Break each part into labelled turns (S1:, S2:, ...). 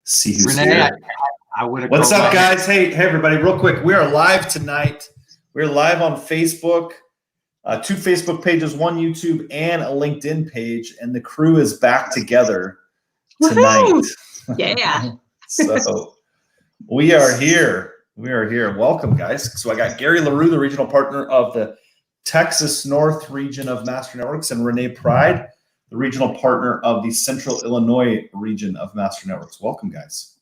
S1: See who's
S2: Renee,
S1: here.
S2: I would have.
S1: What's up, guys? Hey, everybody! Real quick, we are live tonight. We're live on Facebook, 2 Facebook pages, 1 YouTube, and a LinkedIn page, and the crew is back together tonight.
S3: Yeah.
S1: So we are here. We are here. Welcome, guys. So I got Gary LaRue, the regional partner of the Texas North region of Master Networks, and Renee Pride, the regional partner of the Central Illinois region of Master Networks. Welcome, guys.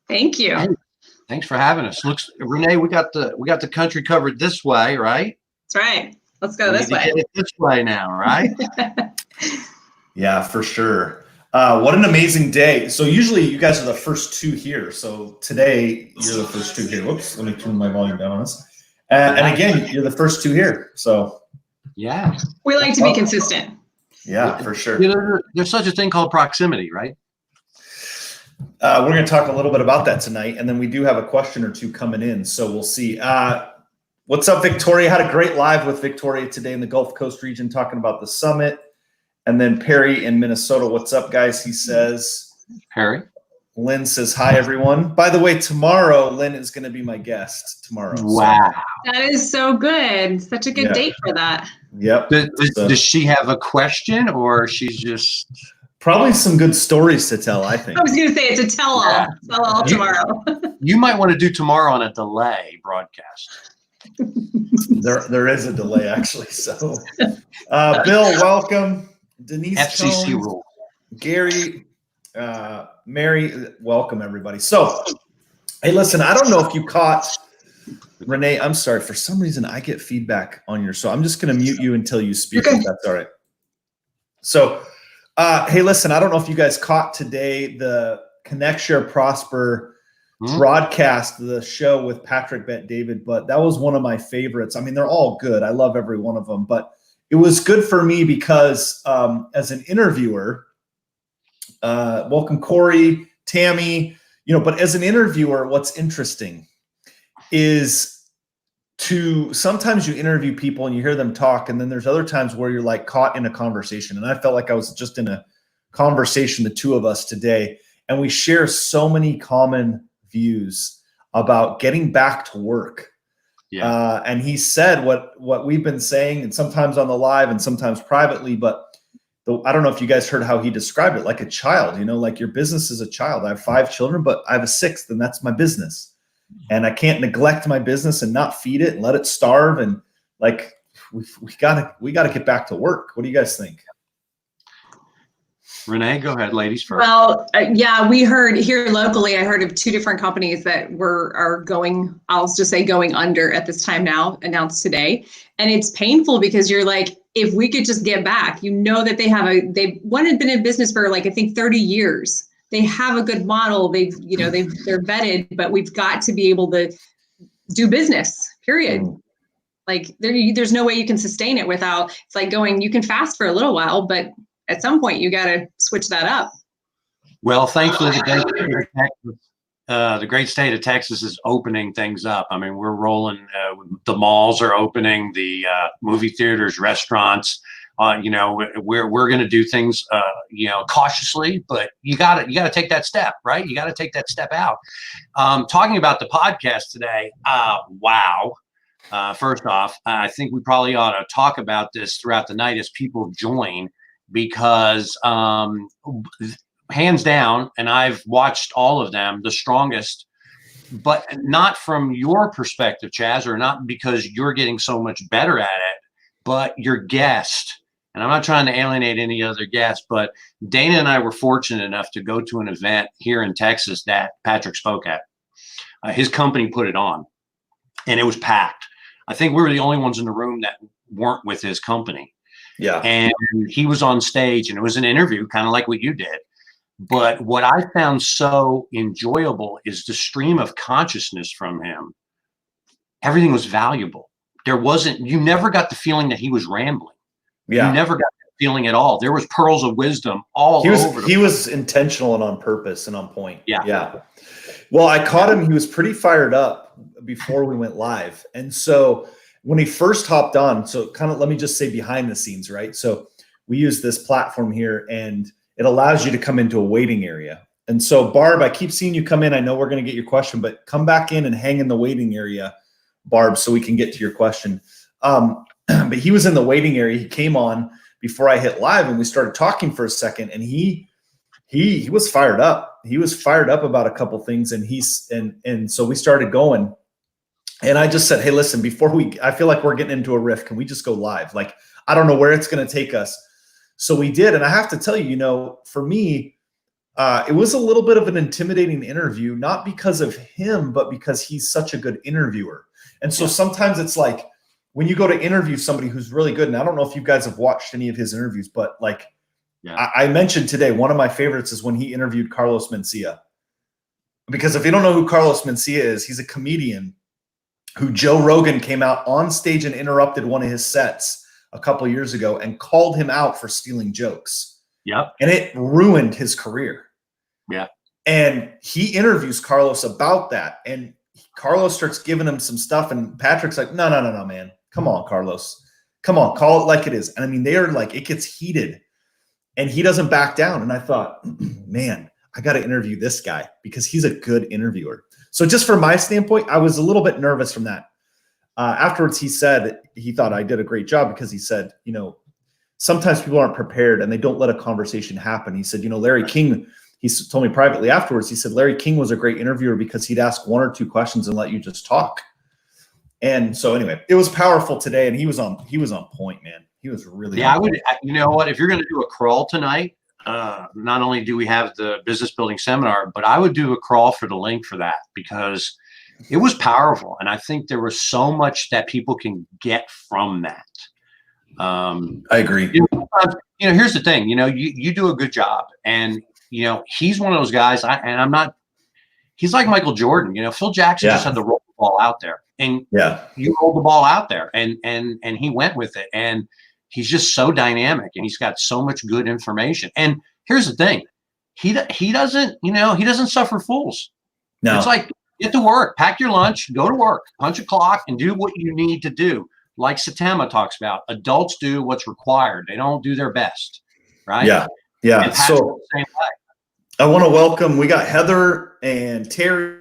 S3: Thank you.
S2: Hey, thanks for having us. Looks, Renee, we got the country covered this way, right?
S3: That's right. Let's go
S2: We
S3: this
S2: need to
S3: way.
S2: get it this way now, right?
S1: Yeah, for sure. What an amazing day. So usually you guys are the first 2 here. So today you're the first 2 here. Whoops, let me turn my volume down on this. And again, you're the first 2 here. So
S2: Yeah.
S3: We like to be consistent.
S1: yeah, for sure.
S2: You know, there's such a thing called proximity, right?
S1: We're going to talk a little bit about that tonight, and then we do have a question or 2 coming in, so we'll see. What's up, Victoria? Had a great live with Victoria today in the Gulf Coast region talking about the summit. And then Perry in Minnesota. What's up, guys? He says.
S2: Perry.
S1: Lynn says, hi, everyone. By the way, tomorrow, Lynn is going to be my guest tomorrow.
S2: Wow.
S3: So. That is so good. Such a good date for that.
S1: Yep.
S2: Does she have a question, or she's just
S1: probably some good stories to tell? I think.
S3: I was going to say it's a tell-all. Yeah. Tell-all tomorrow.
S2: You might want to do tomorrow on a delay broadcast.
S1: There is a delay actually. So, Bill, welcome. Denise,
S2: FCC
S1: Combs,
S2: rule.
S1: Gary, Mary, welcome everybody. So, hey, listen, I don't know if you caught Renee. I'm sorry. For some reason, I get feedback on your. So I'm just going to mute you until you speak.
S3: Okay.
S1: If that's all right. So, hey, listen, I don't know if you guys caught today the Connect, Share, Prosper broadcast, the show with Patrick Bet David, but that was one of my favorites. I mean, they're all good. I love every one of them, but it was good for me because as an interviewer, welcome Corey, Tammy, but as an interviewer, what's interesting is sometimes you interview people and you hear them talk, and then there's other times where you're like caught in a conversation. And I felt like I was just in a conversation, the 2 of us today, and we share so many common views about getting back to work. Yeah. And he said what we've been saying, and sometimes on the live and sometimes privately, but I don't know if you guys heard how he described it, like a child, like your business is a child. I have 5 children, but I have a 6th, and that's my business. And I can't neglect my business and not feed it and let it starve. And like, we gotta get back to work. What do you guys think?
S2: Renee, go ahead, ladies first.
S3: Well, yeah, we heard here locally, I heard of 2 different companies that are going, I'll just say going under at this time now, announced today. And it's painful because you're like, if we could just get back, that they've one had been in business for like, I think 30 years. They have a good model. They're vetted, but we've got to be able to do business, period. Like there's no way you can sustain it without, it's like you can fast for a little while, but at some point you got to switch that up.
S2: Well, thankfully the great state of Texas is opening things up. I mean, we're rolling, the malls are opening, the movie theaters, restaurants, we're going to do things, cautiously, but you got to take that step, right? You got to take that step out. Talking about the podcast today. Wow. First off, I think we probably ought to talk about this throughout the night as people join, because hands down, and I've watched all of them, the strongest, but not from your perspective, Chaz, or not because you're getting so much better at it, but your guest. And I'm not trying to alienate any other guests, but Dana and I were fortunate enough to go to an event here in Texas that Patrick spoke at. His company put it on, and it was packed. I think we were the only ones in the room that weren't with his company. Yeah. And he was on stage, and it was an interview, kind of like what you did. But what I found so enjoyable is the stream of consciousness from him. Everything was valuable. You never got the feeling that he was rambling. Yeah. You never got that feeling at all. There was pearls of wisdom all over.
S1: He was intentional and on purpose and on point.
S2: Yeah.
S1: Yeah. Well, I caught him. He was pretty fired up before we went live. And so when he first hopped on, so kind of, let me just say behind the scenes, right? So we use this platform here, and it allows you to come into a waiting area. And so, Barb, I keep seeing you come in. I know we're going to get your question, but come back in and hang in the waiting area, Barb, so we can get to your question. But he was in the waiting area. He came on before I hit live, and we started talking for a second, and he was fired up. He was fired up about a couple things, and so we started going. And I just said, hey, listen, I feel like we're getting into a riff. Can we just go live? Like, I don't know where it's going to take us. So we did. And I have to tell you, for me, it was a little bit of an intimidating interview, not because of him, but because he's such a good interviewer. And so sometimes it's like when you go to interview somebody who's really good, and I don't know if you guys have watched any of his interviews, but like I mentioned today, one of my favorites is when he interviewed Carlos Mencia. Because if you don't know who Carlos Mencia is, he's a comedian who Joe Rogan came out on stage and interrupted one of his sets a couple of years ago and called him out for stealing jokes.
S2: Yep.
S1: And it ruined his career.
S2: Yeah.
S1: And he interviews Carlos about that. And Carlos starts giving him some stuff. And Patrick's like, no, man. Come on, Carlos. Come on, call it like it is. And I mean, they are like, it gets heated. And he doesn't back down. And I thought, man, I got to interview this guy because he's a good interviewer. So just from my standpoint, I was a little bit nervous from that. Afterwards, he said he thought I did a great job because he said, sometimes people aren't prepared and they don't let a conversation happen. He said, Larry King, he told me privately afterwards, he said, Larry King was a great interviewer because he'd ask one or two questions and let you just talk. And so anyway, it was powerful today. And he was on point, man. He was really,
S2: I would, you know what, if you're going to do a crawl tonight, not only do we have the business building seminar, but I would do a crawl for the link for that because it was powerful. And I think there was so much that people can get from that.
S1: I agree.
S2: Here's the thing, you do a good job and, he's one of those guys he's like Michael Jordan, Phil Jackson just had to roll the ball out there and you rolled the ball out there and he went with it. And he's just so dynamic and he's got so much good information. And here's the thing. He doesn't, he doesn't suffer fools. No. It's like, get to work, pack your lunch, go to work, punch a clock and do what you need to do. Like Satama talks about, adults do what's required. They don't do their best. Right.
S1: Yeah. Yeah. So
S2: the same way.
S1: I want to welcome, we got Heather and Terry.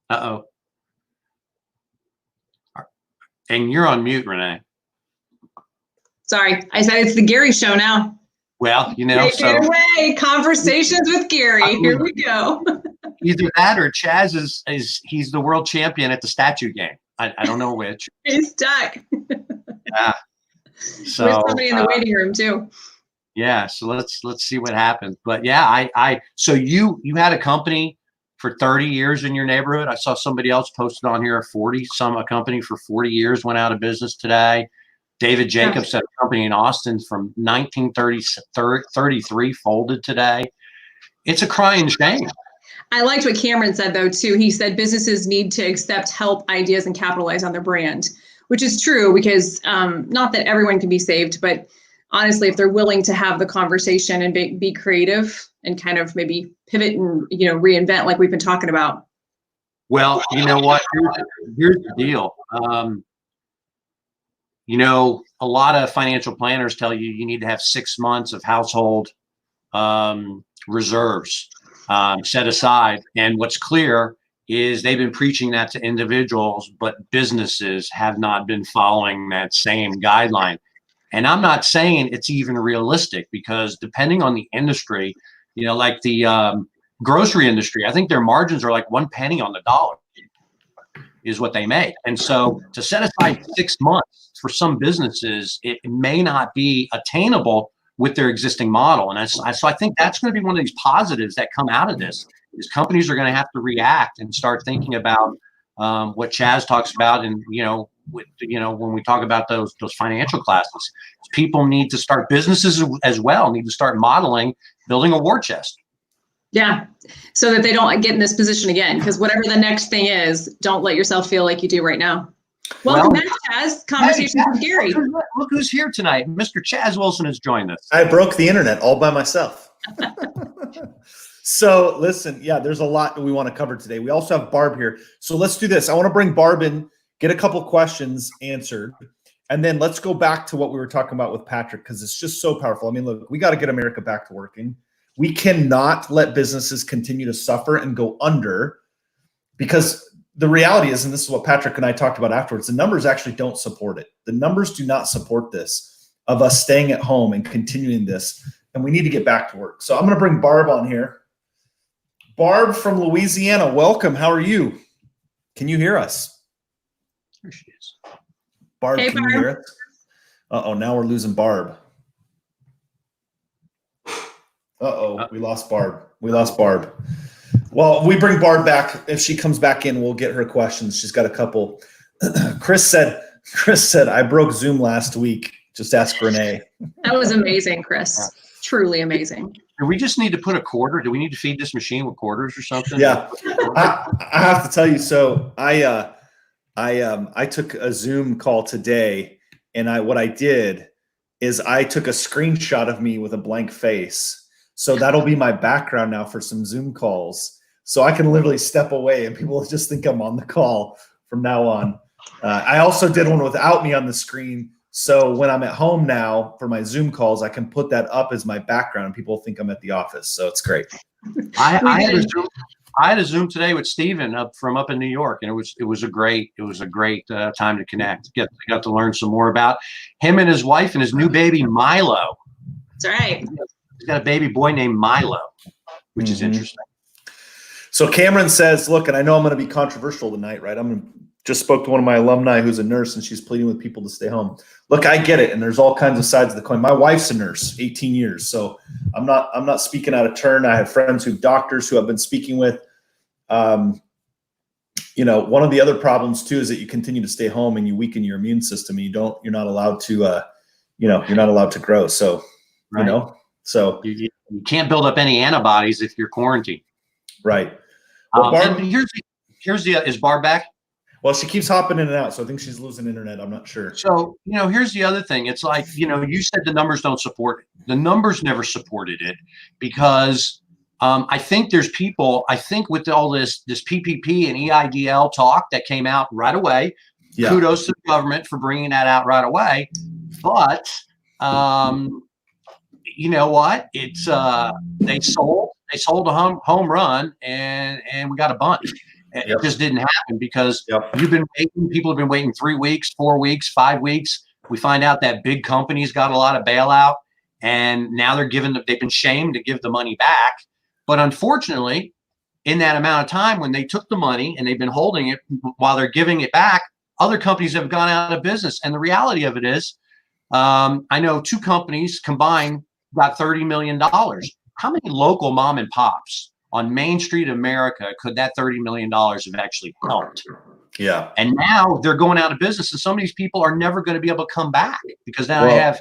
S2: Uh-oh. And you're on mute, Renee.
S3: Sorry, I said it's the Gary show now.
S2: Well,
S3: Take it away. Conversations with Gary. Here we go.
S2: Either that or Chaz he's the world champion at the statue game. I don't know which.
S3: He's stuck.
S2: Yeah. So
S3: with somebody in the waiting room too.
S2: Yeah. So let's see what happens. But yeah, so you had a company for 30 years in your neighborhood. I saw somebody else posted on here a company for 40 years went out of business today. David Jacobs had a company in Austin from 1933 folded today. It's a crying shame.
S3: I liked what Cameron said though too. He said businesses need to accept help, ideas, and capitalize on their brand, which is true because not that everyone can be saved, but honestly, if they're willing to have the conversation and be creative and kind of maybe pivot and reinvent like we've been talking about.
S2: Well, you know what? Here's the deal. A lot of financial planners tell you need to have 6 months of household reserves set aside. And what's clear is they've been preaching that to individuals, but businesses have not been following that same guideline. And I'm not saying it's even realistic because depending on the industry, like the grocery industry, I think their margins are like 1 penny on the dollar is what they make. And so to set aside 6 months for some businesses, it may not be attainable with their existing model. And so I think that's going to be one of these positives that come out of this is companies are going to have to react and start thinking about what Chaz talks about. And, when we talk about those financial classes, people need to start, businesses as well need to start modeling, building a war chest.
S3: Yeah. So that they don't get in this position again, because whatever the next thing is, don't let yourself feel like you do right now. Welcome back, Chaz. Conversations with Gary.
S2: Look who's here tonight. Mr. Chaz Wilson has joined us.
S1: I broke the internet all by myself. So listen, there's a lot we want to cover today. We also have Barb here. So let's do this. I want to bring Barb in, get a couple questions answered. And then let's go back to what we were talking about with Patrick, because it's just so powerful. I mean, look, we got to get America back to working. We cannot let businesses continue to suffer and go under, because the reality is, and this is what Patrick and I talked about afterwards, the numbers actually don't support it. The numbers do not support this, of us staying at home and continuing this. And we need to get back to work. So I'm going to bring Barb on here. Barb from Louisiana, welcome. How are you? Can you hear us?
S2: There she is.
S1: Barb,
S3: Hey,
S1: can you hear us? Uh-oh, now we're losing Barb. Uh-oh, we lost Barb. We lost Barb. Well, we bring Barb back. If she comes back in, we'll get her questions. She's got a couple. Chris said, I broke Zoom last week. Just ask Renee.
S3: That was amazing, Chris. Truly amazing.
S2: Do we just need to put a quarter? Do we need to feed this machine with quarters or something?
S1: Yeah, I have to tell you. So I took a Zoom call today, and what I did is I took a screenshot of me with a blank face. So that'll be my background now for some Zoom calls. So I can literally step away and people will just think I'm on the call from now on. I also did one without me on the screen. So when I'm at home now for my Zoom calls, I can put that up as my background and people think I'm at the office. So it's great.
S2: I had a Zoom today with Steven up in New York, and it was a great time to connect. Got to learn some more about him and his wife and his new baby Milo.
S3: That's right.
S2: He's got a baby boy named Milo, which is interesting.
S1: So Cameron says, look, and I know I'm going to be controversial tonight, right? Just spoke to one of my alumni who's a nurse, and she's pleading with people to stay home. Look, I get it, and there's all kinds of sides of the coin. My wife's a nurse, 18 years, so I'm not speaking out of turn. I have friends who doctors who I've been speaking with. One of the other problems too is that you continue to stay home and you weaken your immune system, and you're not allowed to, you're not allowed to grow. So,
S2: right.
S1: So
S2: you can't build up any antibodies if you're quarantined.
S1: Right. Well, Barb,
S2: is Barb back?
S1: Well, she keeps hopping in and out, so I think she's losing internet. I'm not sure.
S2: So, here's the other thing. It's like, you said the numbers don't support it. The numbers never supported it because I think with all this PPP and EIDL talk that came out right away, kudos to the government for bringing that out right away. But you know what? It's they sold a home run and we got a bunch. It just didn't happen because people have been waiting 3 weeks, 4 weeks, 5 weeks. We find out that big companies got a lot of bailout, and now they've been shamed to give the money back. But unfortunately, in that amount of time when they took the money and they've been holding it while they're giving it back, other companies have gone out of business. And the reality of it is, I know 2 companies combined got $30 million. How many local mom and pops on Main Street America could that $30 million have actually helped?
S1: Yeah.
S2: And now they're going out of business, and some of these people are never going to be able to come back because now they have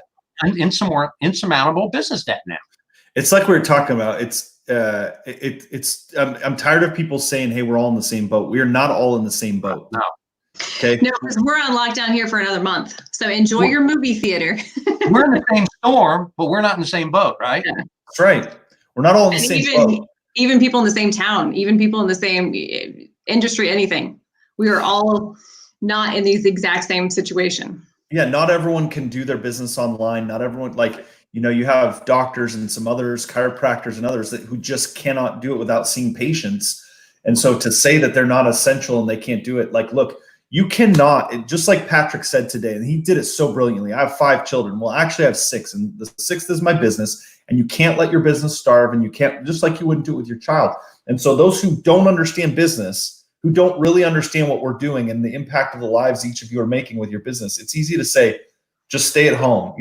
S2: insurmountable business debt now.
S1: It's like we were talking about. I'm tired of people saying, hey, we're all in the same boat. We are not all in the same boat.
S2: No.
S1: Okay.
S3: No, because we're on lockdown here for another month. So enjoy your movie theater.
S2: We're in the same storm, but we're not in the same boat, right?
S3: Yeah.
S1: That's right. We're not all in the same boat.
S3: Even people in the same town, even people in the same industry, anything. We are all not in these exact same situation.
S1: Yeah, not everyone can do their business online. Not everyone, you have doctors and some others, chiropractors and others who just cannot do it without seeing patients. And so to say that they're not essential and they can't do it, look, you cannot, just like Patrick said today, and he did it so brilliantly. I have 5 children. Well, actually I have 6, and the 6th is my business. And you can't let your business starve, and you can't, just like you wouldn't do it with your child. And so those who don't understand business, who don't really understand what we're doing and the impact of the lives each of you are making with your business, it's easy to say, just stay at home.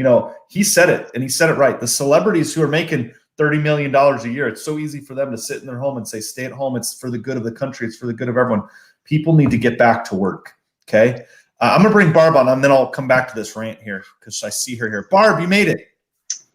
S1: He said it, and he said it right. The celebrities who are making $30 million a year, it's so easy for them to sit in their home and say, stay at home. It's for the good of the country. It's for the good of everyone. People need to get back to work. Okay. I'm going to bring Barb on, and then I'll come back to this rant here because I see her here. Barb, you made it.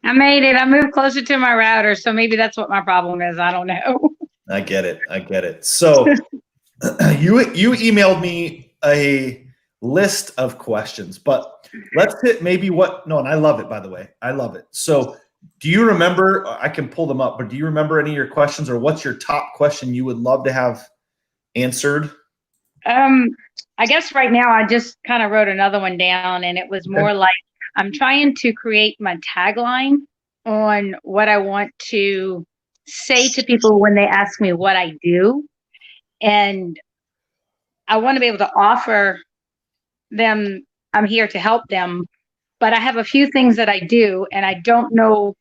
S4: I made it. I moved closer to my router, so maybe that's what my problem is. I don't know.
S1: I get it. So you emailed me a list of questions, but let's hit maybe and I love it, by the way. I love it. So do you remember, I can pull them up, but do you remember any of your questions, or what's your top question you would love to have answered?
S4: I guess right now I just kind of wrote another one down, and it was more like I'm trying to create my tagline on what I want to say to people when they ask me what I do. And I want to be able to offer them, I'm here to help them, but I have a few things that I do, and I don't know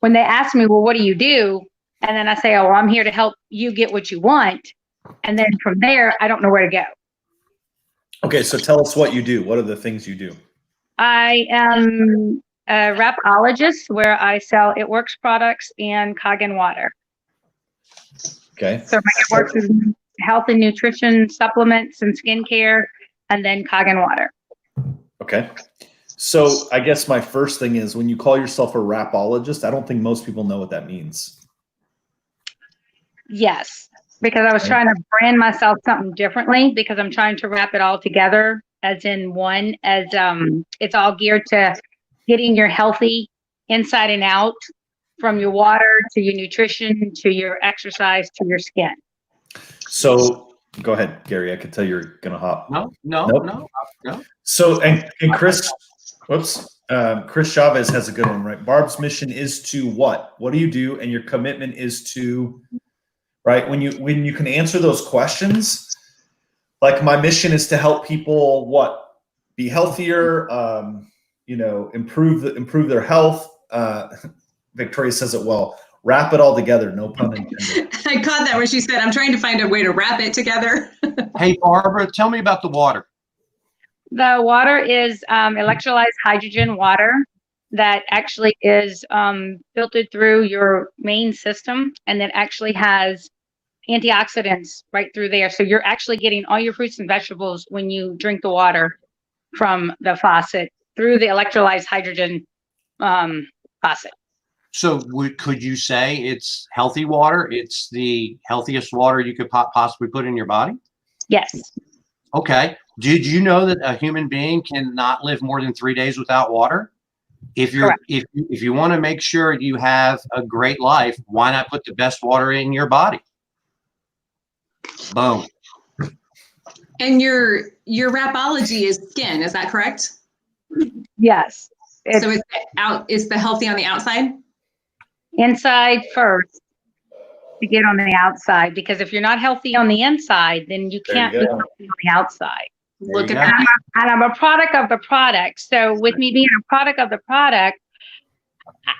S4: when they ask me, well, what do you do? And then I say, oh, well, I'm here to help you get what you want. And then from there, I don't know where to go.
S1: Okay, so tell us what you do. What are the things you do?
S4: I am a rapologist where I sell It Works products and Coggin water.
S1: Okay.
S4: So It Works is health and nutrition supplements and skincare, and then Coggin water.
S1: Okay. So I guess my first thing is, when you call yourself a rapologist, I don't think most people know what that means.
S4: Yes, because I was trying to brand myself something differently, because I'm trying to wrap it all together as in one, as it's all geared to getting your healthy inside and out, from your water to your nutrition to your exercise to your skin.
S1: So go ahead, Gary. I could tell you're gonna hop.
S2: No.
S1: So and Chris, Chris Chavez has a good one, right? Barb's mission is to what? What do you do? And your commitment is to, right? When you can answer those questions, like my mission is to help people be healthier, improve their health. Victoria says it well. Wrap it all together. No pun intended.
S3: I caught that when she said, I'm trying to find a way to wrap it together.
S2: Hey, Barbara, tell me about the water.
S4: The water is electrolyzed hydrogen water that actually is filtered through your main system, and that actually has antioxidants right through there. So you're actually getting all your fruits and vegetables when you drink the water from the faucet through the electrolyzed hydrogen faucet.
S2: So could you say it's healthy water? It's the healthiest water you could possibly put in your body?
S4: Yes.
S2: Okay. Did you know that a human being cannot live more than 3 days without water? If you want to make sure you have a great life, why not put the best water in your body? Boom.
S3: And your rapology is skin, is that correct?
S4: Yes.
S3: So it's the healthy on the outside?
S4: Inside first to get on the outside, because if you're not healthy on the inside, then you can't be healthy on the outside.
S3: Look at
S4: that. And I'm a product of the product. So with me being a product of the product,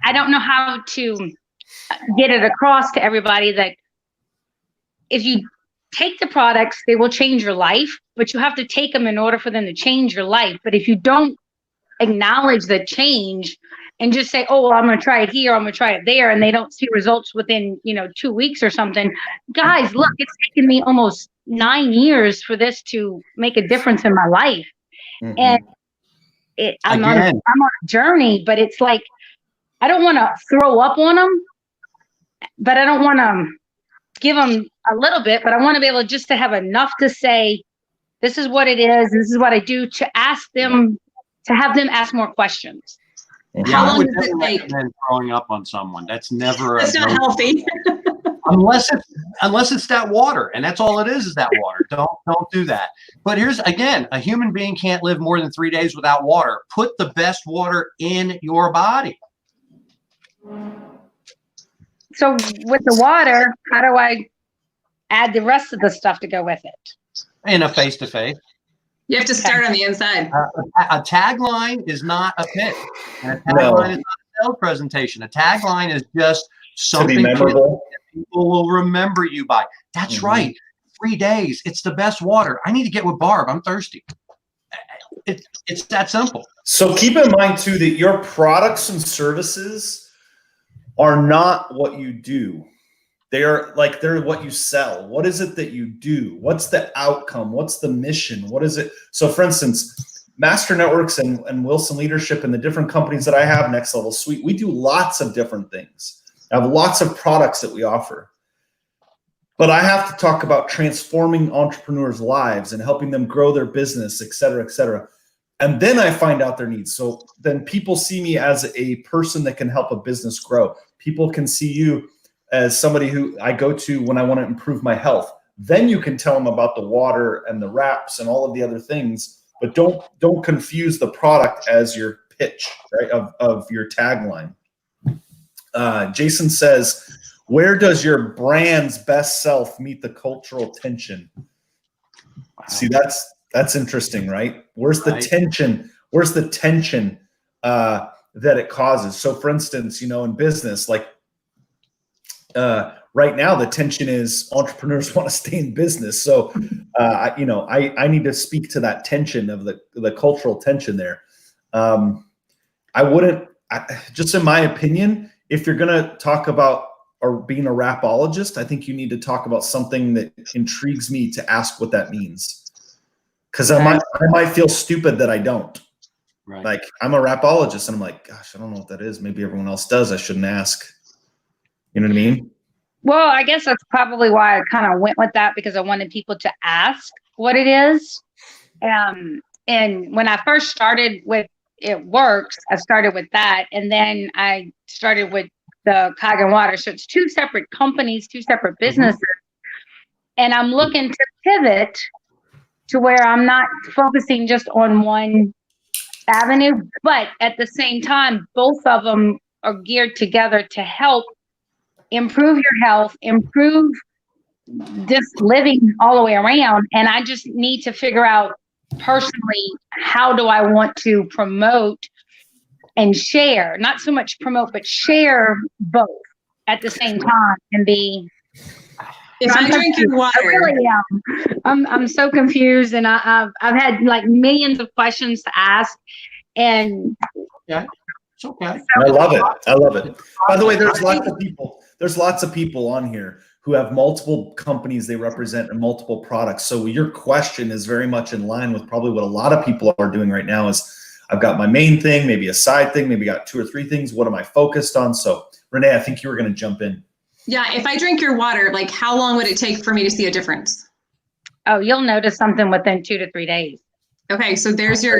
S4: I don't know how to get it across to everybody that if you take the products, they will change your life, but you have to take them in order for them to change your life. But if you don't acknowledge the change and just say, oh, well, I'm going to try it here, I'm going to try it there, and they don't see results within 2 weeks or something. Guys, look, it's taken me almost 9 years for this to make a difference in my life. Mm-hmm. And I'm on a journey, but it's like, I don't want to throw up on them, but I don't want to give them a little bit, but I want to be able just to have enough to say, this is what it is, this is what I do, to ask them, to have them ask more questions.
S2: Yeah, I would never recommend throwing up on someone. That's never.
S3: That's not healthy.
S2: unless it's that water, and that's all it is that water. Don't do that. But here's again, a human being can't live more than 3 days without water. Put the best water in your body.
S4: So with the water, how do I add the rest of the stuff to go with it?
S2: In a face-to-face.
S3: You have to start on the inside.
S2: A tagline is not a pitch. And a tagline is not a sales presentation. A tagline is just something that people will remember you by. That's right. 3 days. It's the best water. I need to get with Barb. I'm thirsty. It's that simple.
S1: So keep in mind, too, that your products and services are not what you do. They're what you sell. What is it that you do? What's the outcome? What's the mission? What is it? So for instance, Master Networks and Wilson Leadership and the different companies that I have, Next Level Suite, we do lots of different things. I have lots of products that we offer. But I have to talk about transforming entrepreneurs' lives and helping them grow their business, et cetera, et cetera. And then I find out their needs. So then people see me as a person that can help a business grow. People can see you as somebody who I go to when I want to improve my health. Then you can tell them about the water and the wraps and all of the other things, but don't confuse the product as your pitch, right? Of your tagline. Jason says, where does your brand's best self meet the cultural tension? Wow. See, that's interesting, right? Where's the tension? Where's the tension that it causes? So for instance, in business, like right now, the tension is entrepreneurs want to stay in business. So, I need to speak to that tension of the cultural tension there. Just in my opinion, if you're going to talk about or being a rapologist, I think you need to talk about something that intrigues me to ask what that means. Because I might feel stupid that I don't. Right. Like I'm a rapologist and I'm like, gosh, I don't know what that is. Maybe everyone else does. I shouldn't ask. You know what I mean?
S4: Well, I guess that's probably why I kind of went with that, because I wanted people to ask what it is. And when I first started with It Works, I started with that. And then I started with the Cog Water. So it's two separate companies, two separate businesses. And I'm looking to pivot to where I'm not focusing just on one avenue, but at the same time, both of them are geared together to help improve your health, improve just living all the way around. And I just need to figure out personally, how do I want to promote and share, not so much promote, but share both at the same time and be.
S3: If I drink your water,
S4: I really am. I'm so confused, and I've had like millions of questions to ask, and
S2: yeah, it's okay.
S1: I love it. By the way, there's lots of people on here who have multiple companies they represent and multiple products. So your question is very much in line with probably what a lot of people are doing right now. Is I've got my main thing, maybe a side thing, maybe got 2 or 3 things. What am I focused on? So Renee, I think you were going to jump in.
S3: Yeah, if I drink your water, like how long would it take for me to see a difference?
S4: Oh, you'll notice something within 2 to 3 days.
S3: Okay, so there's your,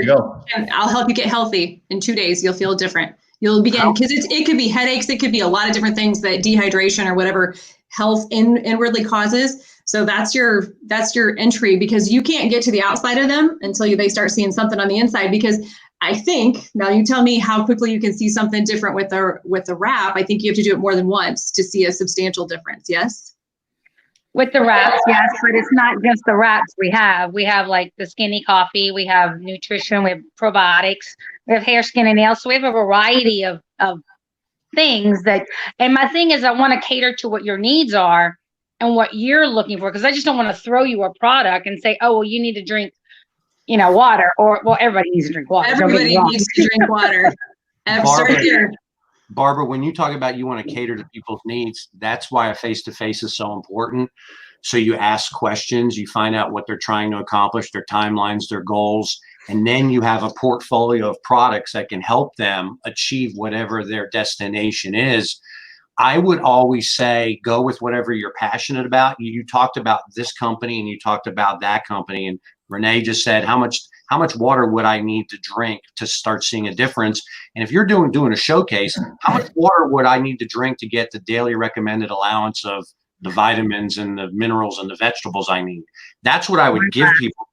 S3: and I'll help you get healthy. In 2 days, you'll feel different. You'll begin, because it could be headaches, it could be a lot of different things that dehydration or whatever health inwardly causes. So that's your entry, because you can't get to the outside of them until they start seeing something on the inside. Because I think, now you tell me how quickly you can see something different with the wrap. I think you have to do it more than once to see a substantial difference. Yes?
S4: With the wraps, yes, but it's not just the wraps we have. We have like the Skinny Coffee, we have nutrition, we have probiotics, we have hair, skin, and nails. So we have a variety of things and my thing is I want to cater to what your needs are and what you're looking for, because I just don't want to throw you a product and say, oh, well, you need to drink, water, or, well, everybody needs to drink water.
S3: Everybody needs to drink water.
S2: Barbara, when you talk about you want to cater to people's needs, that's why a face-to-face is so important. So you ask questions, you find out what they're trying to accomplish, their timelines, their goals, and then you have a portfolio of products that can help them achieve whatever their destination is. I would always say, go with whatever you're passionate about. You talked about this company and you talked about that company, and Renee just said, how much water would I need to drink to start seeing a difference? And if you're doing a showcase, how much water would I need to drink to get the daily recommended allowance of the vitamins and the minerals and the vegetables I need? That's what I would give people.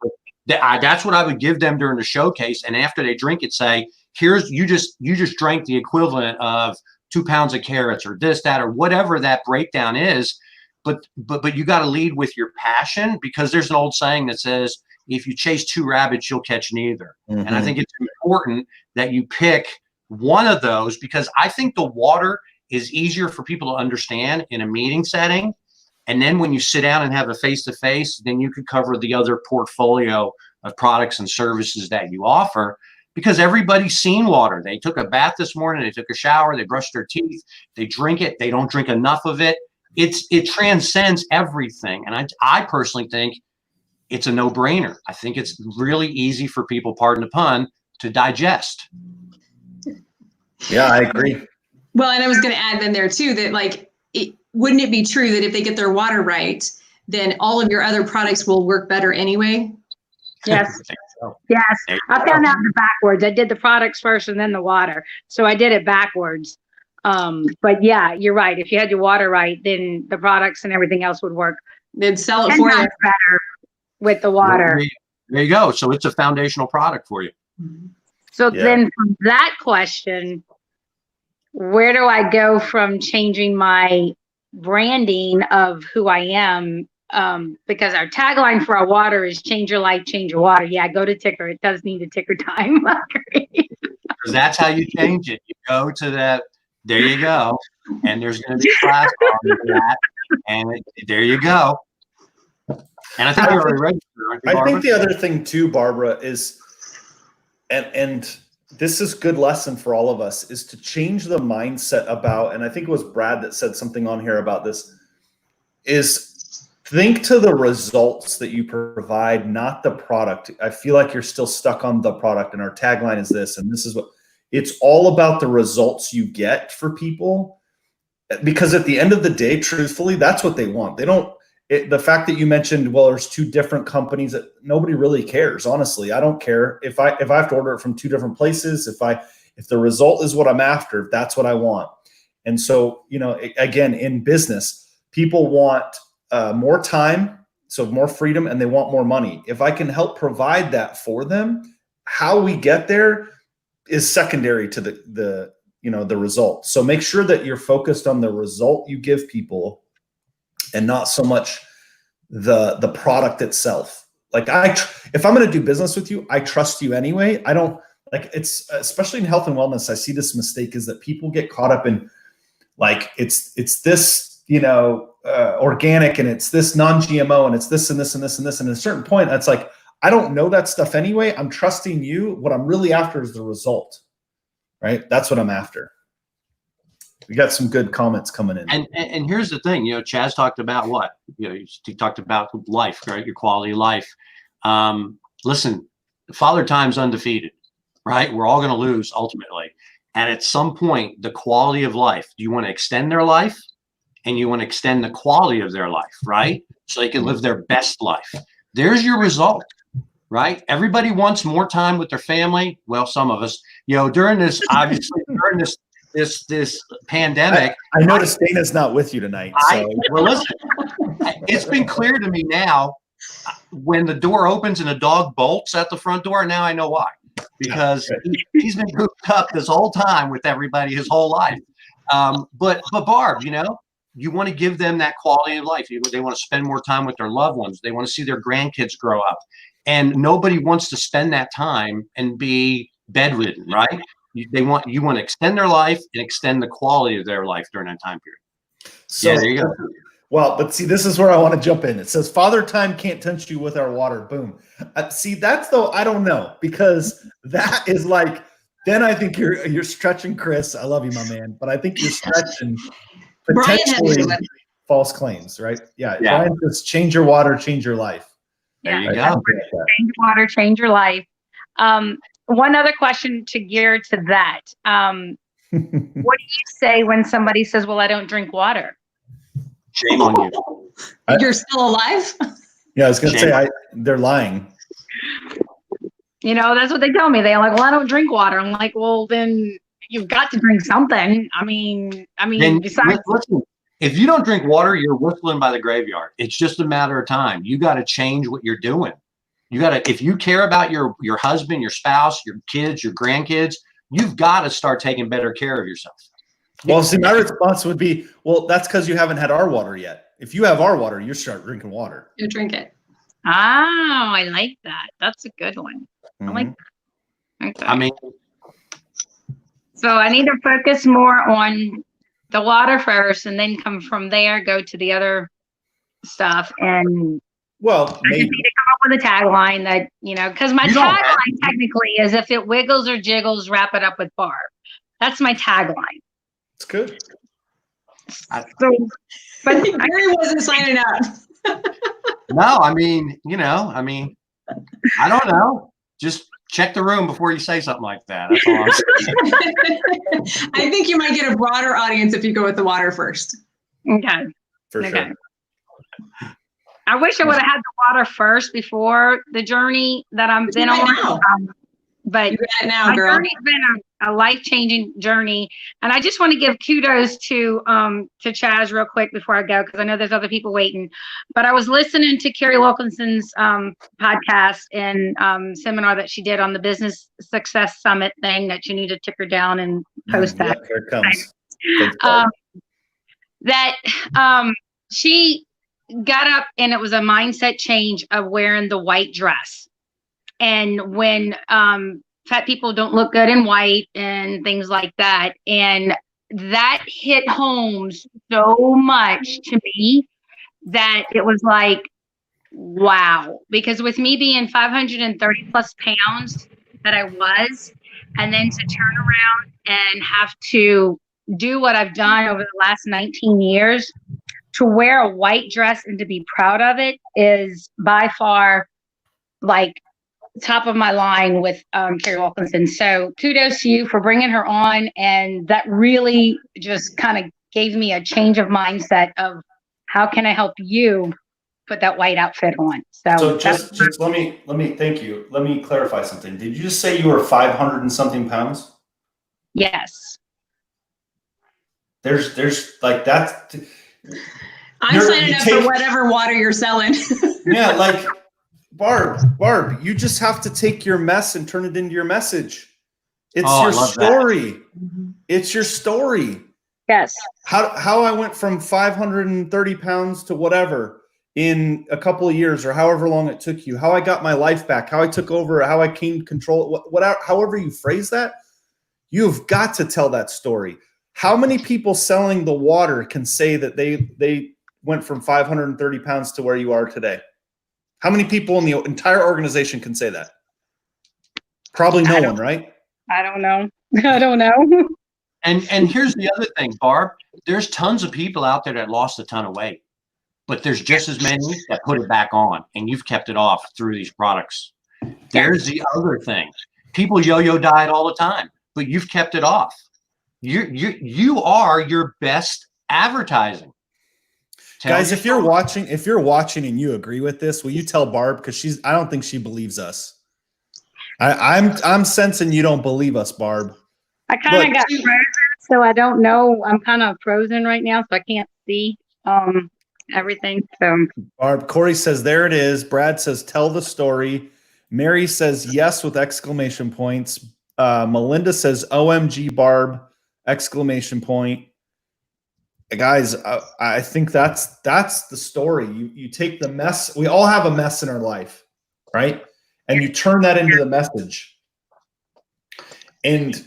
S2: That's what I would give them during the showcase. And after they drink it, say, you just drank the equivalent of 2 pounds of carrots or this, that, or whatever that breakdown is. But you got to lead with your passion, because there's an old saying that says, if you chase 2 rabbits, you'll catch neither. Mm-hmm. And I think it's important that you pick one of those, because I think the water is easier for people to understand in a meeting setting. And then when you sit down and have a face-to-face, then you could cover the other portfolio of products and services that you offer, because everybody's seen water. They took a bath this morning, they took a shower, they brushed their teeth, they drink it, they don't drink enough of it. It transcends everything. And I personally think it's a no-brainer. I think it's really easy for people, pardon the pun, to digest.
S1: Yeah, I agree.
S3: Well, and I was going to add in there too, that wouldn't it be true that if they get their water right, then all of your other products will work better anyway?
S4: Yes. Yes. I found out the backwards. I did the products first and then the water. So I did it backwards. But yeah, you're right. If you had your water right, then the products and everything else would work
S3: They'd sell it
S4: 10
S3: for you.
S4: times better with the water.
S2: There you go. So it's a foundational product for you.
S4: So
S1: Yeah.
S4: then from that question, where do I go from changing my branding of who I am? Because our tagline for our water is change your life, change your water. Yeah, go to Ticker. It does need a Ticker time.
S2: Because that's how you change it. You go to that. There you go. And there's going to be a class on that. And there you go. And I think you're already registered, aren't you,
S1: I
S2: Barbara?
S1: think the other thing too, Barbara, is, and this is good lesson for all of us, is to change the mindset about, and I think it was Brad that said something on here about this, is think to the results that you provide, not the product. I feel like you're still stuck on the product, and our tagline is this, and this is what, it's all about the results you get for people. Because at the end of the day, truthfully, that's what they want. They don't, the fact that you mentioned, well, there's two different companies, that nobody really cares. Honestly, I don't care if I have to order it from two different places. If the result is what I'm after, that's what I want. And so, again, in business, people want more time, so more freedom, and they want more money. If I can help provide that for them, how we get there is secondary to the result. So make sure that you're focused on the result you give people, and not so much the product itself. Like if I'm going to do business with you, I trust you anyway. I don't it's, especially in health and wellness, I see this mistake is that people get caught up in like, it's this, organic, and it's this non-GMO, and it's this and this and this and this. And at a certain point, that's like, I don't know that stuff anyway. I'm trusting you. What I'm really after is the result, right? That's what I'm after. We got some good comments coming in.
S2: And here's the thing, Chaz talked about what? He talked about life, right? Your quality of life. Listen, Father Time's undefeated, right? We're all going to lose ultimately. And at some point, the quality of life, do you want to extend their life, and you want to extend the quality of their life, right? So they can live their best life. There's your result, right? Everybody wants more time with their family. Well, some of us, during this, obviously, during this pandemic.
S1: I noticed Dana's not with you tonight. So.
S2: Well, listen, it's been clear to me now, when the door opens and a dog bolts at the front door, now I know why. Because he's been cooped up this whole time with everybody his whole life. But Barb, you want to give them that quality of life. They want to spend more time with their loved ones. They want to see their grandkids grow up. And nobody wants to spend that time and be bedridden, right? You want to extend their life and extend the quality of their life during that time period. So there you go.
S1: Well, but see, this is where I want to jump in. It says Father Time can't tempt you with our water. Boom. See, that's though, I don't know, because that is like, then I think you're stretching, Chris. I love you, my man, but I think you're stretching potentially false claims, right? Yeah. Brian says, change your water, change your life.
S2: There you go.
S4: Change your water, change your life. One other question to gear to that. What do you say when somebody says, well, I don't drink water?
S2: Shame on you.
S3: You're still alive?
S1: Yeah, I was going to say, they're lying.
S4: That's what they tell me. They're like, well, I don't drink water. I'm like, well, then you've got to drink something. I mean, besides.
S2: Listen, if you don't drink water, you're whistling by the graveyard. It's just a matter of time. You got to change what you're doing. If you care about your husband, your spouse, your kids, your grandkids, you've got to start taking better care of yourself.
S1: Well, see, my response would be, well, that's because you haven't had our water yet. If you have our water, you start drinking water.
S3: You drink it.
S4: Oh, I like that. That's a good one.
S1: Mm-hmm.
S4: I like that. Okay.
S2: I mean,
S4: so I need to focus more on the water first, and then come from there, go to the other stuff. And
S1: well,
S4: I just need to come up with a tagline that, because my tagline technically is, if it wiggles or jiggles, wrap it up with Barb. That's my tagline.
S1: It's good.
S3: But Gary wasn't signing up.
S2: No, I mean, I don't know. Just check the room before you say something like that. That's all I'm saying.
S3: I think you might get a broader audience if you go with the water first.
S4: Okay.
S1: For sure.
S4: I wish I would have had the water first before the journey that I'm been on.
S3: Now.
S4: But
S3: you got it now,
S4: my
S3: girl.
S4: journey's been a life-changing journey. And I just want to give kudos to Chaz real quick before I go, because I know there's other people waiting. But I was listening to Carrie Wilkinson's podcast and seminar that she did on the Business Success Summit thing that you need to ticker down and post that.
S1: Here it comes.
S4: She got up and it was a mindset change of wearing the white dress. And when fat people don't look good in white and things like that. And that hit home so much to me that it was like, wow. Because with me being 530 plus pounds that I was, and then to turn around and have to do what I've done over the last 19 years, to wear a white dress and to be proud of it is by far like top of my line with Carrie Wilkinson. So kudos to you for bringing her on. And that really just kind of gave me a change of mindset of how can I help you put that white outfit on.
S1: So just let me thank you. Let me clarify something. Did you just say you were 500 and something pounds?
S4: Yes.
S1: There's like that.
S3: I'm signing up for whatever water you're selling.
S1: Yeah, like Barb, you just have to take your mess and turn it into your message. It's your story. It's your story.
S4: Yes.
S1: How I went from 530 pounds to whatever in a couple of years or however long it took you, how I got my life back, how I took over, how I came to control, whatever, however you phrase that, you've got to tell that story. How many people selling the water can say that they went from 530 pounds to where you are today? How many people in the entire organization can say that? Probably no one, right?
S4: I don't know. I don't know.
S2: And here's the other thing, Barb. There's tons of people out there that lost a ton of weight, but there's just as many that put it back on, and you've kept it off through these products. There's the other thing. People yo-yo diet all the time, but you've kept it off. You are your best advertising.
S1: Guys, if you're watching and you agree with this, will you tell Barb? Because I don't think she believes us. I'm sensing you don't believe us, Barb.
S4: I kind of got frozen, so I don't know. I'm kind of frozen right now, so I can't see everything. So
S1: Barb, Corey says there it is. Brad says tell the story. Mary says yes with exclamation points. Melinda says OMG Barb exclamation point. Guys, I think that's the story. You take the mess. We all have a mess in our life, right? And you turn that into the message. And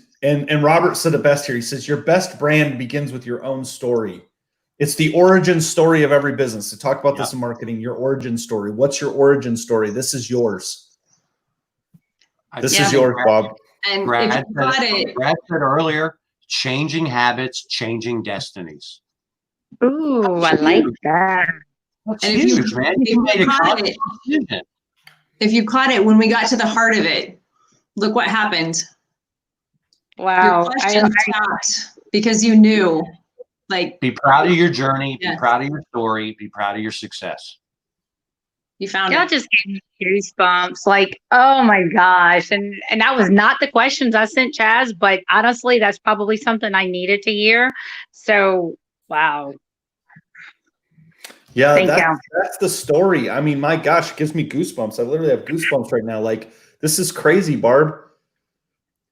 S1: Robert said it best here. He says your best brand begins with your own story. It's the origin story of every business. To talk about this in marketing, your origin story. What's your origin story? This is yours. This is yours, Bob.
S3: And
S2: Brad said earlier, changing habits, changing destinies.
S4: Ooh, I like that.
S2: That's huge, man. You made a conscious decision.
S3: If you caught it when we got to the heart of it, look what happened.
S4: Wow.
S3: Your question stopped because you knew. Like,
S2: be proud of your journey, be proud of your story, be proud of your success.
S3: You found
S4: Y'all just gave me goosebumps. Like, oh my gosh. And that was not the questions I sent Chaz, but honestly, that's probably something I needed to hear. So, wow.
S1: Yeah, that's the story. I mean, my gosh, it gives me goosebumps. I literally have goosebumps right now. Like, this is crazy, Barb.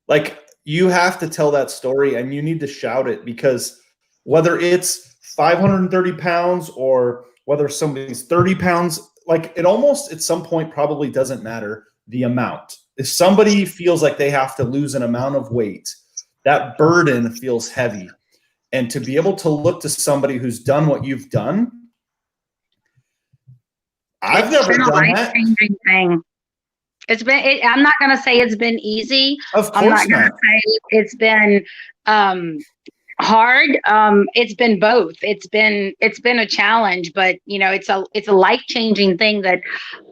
S1: Like, you have to tell that story and you need to shout it, because whether it's 530 pounds or whether somebody's 30 pounds, like, it almost at some point probably doesn't matter the amount. If somebody feels like they have to lose an amount of weight, that burden feels heavy. And to be able to look to somebody who's done what you've done, I've never done that.
S4: Thing. It's been. I'm not going to say it's been easy.
S1: Of course
S4: I'm not going to say it's been hard. It's been both. It's been a challenge, but you know, it's a life-changing thing that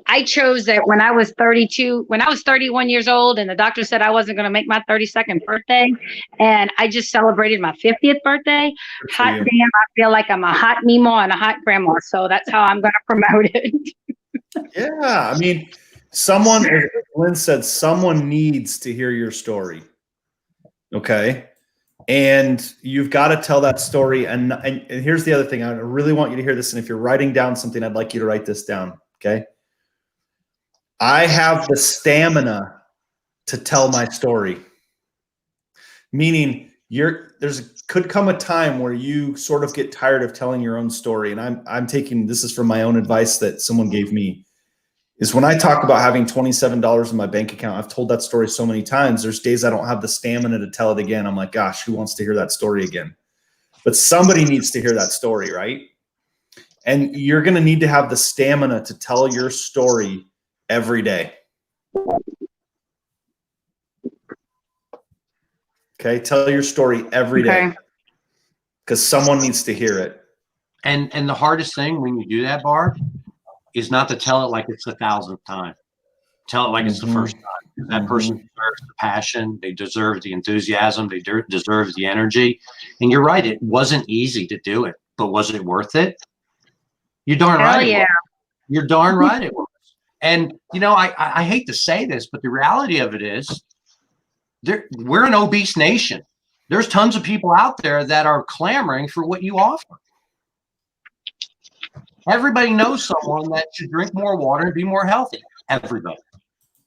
S4: I chose. That when I was 31 years old, and the doctor said I wasn't going to make my 32nd birthday, and I just celebrated my 50th birthday. Hot damn! I feel like I'm a hot Mima and a hot grandma, so that's how I'm going to promote it.
S1: Yeah, I mean, someone, as Lynn said, someone needs to hear your story. Okay. And you've got to tell that story. And here's the other thing. I really want you to hear this. And if you're writing down something, I'd like you to write this down. Okay. I have the stamina to tell my story. Meaning could come a time where you sort of get tired of telling your own story. And I'm taking, this is from my own advice that someone gave me, is when I talk about having $27 in my bank account, I've told that story so many times. There's days I don't have the stamina to tell it again. I'm like, gosh, who wants to hear that story again? But somebody needs to hear that story, right? And you're going to need to have the stamina to tell your story every day. Okay, tell your story every day, because someone needs to hear it.
S2: And the hardest thing when you do that, Barb, is not to tell it like it's the 1,000th time. Tell it like it's the first time. That person deserves the passion. They deserve the enthusiasm. They deserve the energy. And you're right. It wasn't easy to do it, but was it worth it? You're darn right.
S4: Yeah.
S2: You're darn right it was. And, you know, I hate to say this, but the reality of it is we're an obese nation. There's tons of people out there that are clamoring for what you offer. Everybody knows someone that should drink more water and be more healthy. Everybody.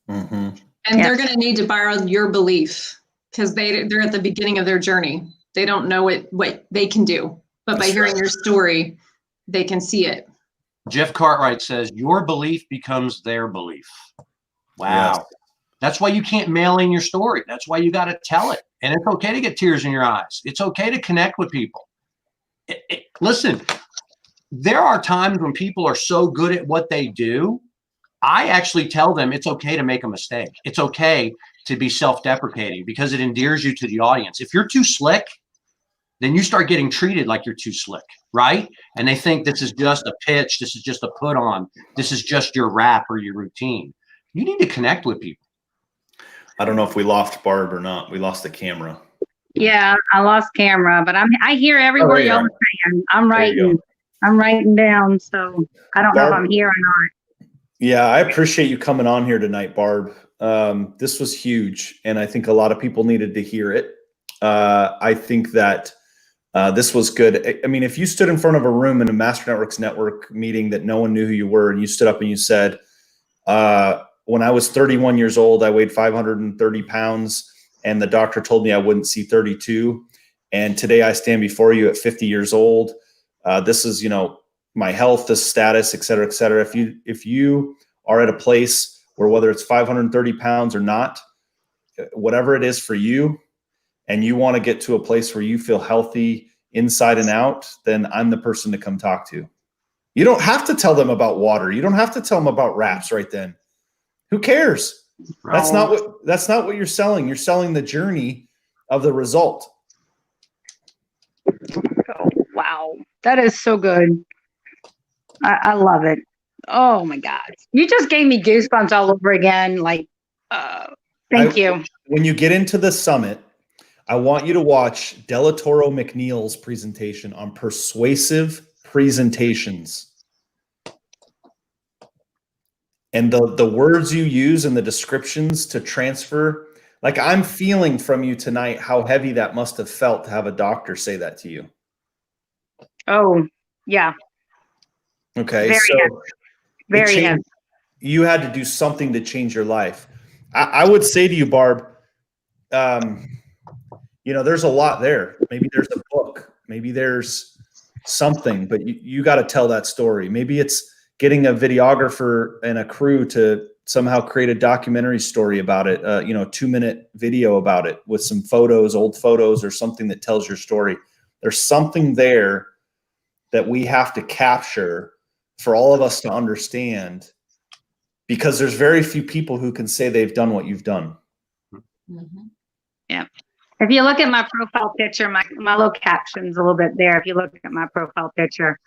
S3: And they're going to need to borrow your belief, because they're at the beginning of their journey. They don't know what they can do, but by hearing your story, they can see it.
S2: Jeff Cartwright says, your belief becomes their belief. Wow. Yes. That's why you can't mail in your story. That's why you got to tell it. And it's okay to get tears in your eyes. It's okay to connect with people. Listen, there are times when people are so good at what they do, I actually tell them it's okay to make a mistake. It's okay to be self-deprecating, because it endears you to the audience. If you're too slick, then you start getting treated like you're too slick, right? And they think this is just a pitch. This is just a put on. This is just your rap or your routine. You need to connect with people.
S1: I don't know if we lost Barb or not. We lost the camera.
S4: Yeah, I lost camera, but I hear every word y'all saying. I'm writing down, so I don't know if I'm here or not.
S1: Yeah, I appreciate you coming on here tonight, Barb. This was huge, and I think a lot of people needed to hear it. I think that this was good. I mean, if you stood in front of a room in a Master Networks Network meeting that no one knew who you were, and you stood up and you said, when I was 31 years old, I weighed 530 pounds, and the doctor told me I wouldn't see 32. And today I stand before you at 50 years old. This is, you know, my health, this status, et cetera, et cetera. If you are at a place where, whether it's 530 pounds or not, whatever it is for you, and you want to get to a place where you feel healthy inside and out, then I'm the person to come talk to. You don't have to tell them about water. You don't have to tell them about wraps right then. Who cares? Right. That's not what you're selling. You're selling the journey of the result.
S4: Oh, wow. That is so good. I love it. Oh my God. You just gave me goosebumps all over again. Like, thank you.
S1: When you get into the summit, I want you to watch Delatoro McNeil's presentation on persuasive presentations. And the words you use and the descriptions to transfer, like, I'm feeling from you tonight how heavy that must have felt to have a doctor say that to you.
S4: Oh, yeah.
S1: Okay.
S4: Very
S1: so
S4: heavy. Very heavy.
S1: You had to do something to change your life. I would say to you, Barb, you know, there's a lot there. Maybe there's a book. Maybe there's something, but you got to tell that story. Maybe it's getting a videographer and a crew to somehow create a documentary story about it, you know, 2-minute video about it with some photos, old photos, or something that tells your story. There's something there that we have to capture for all of us to understand, because there's very few people who can say they've done what you've done.
S4: Mm-hmm. Yeah. If you look at my profile picture, my little caption's a little bit there. If you look at my profile picture,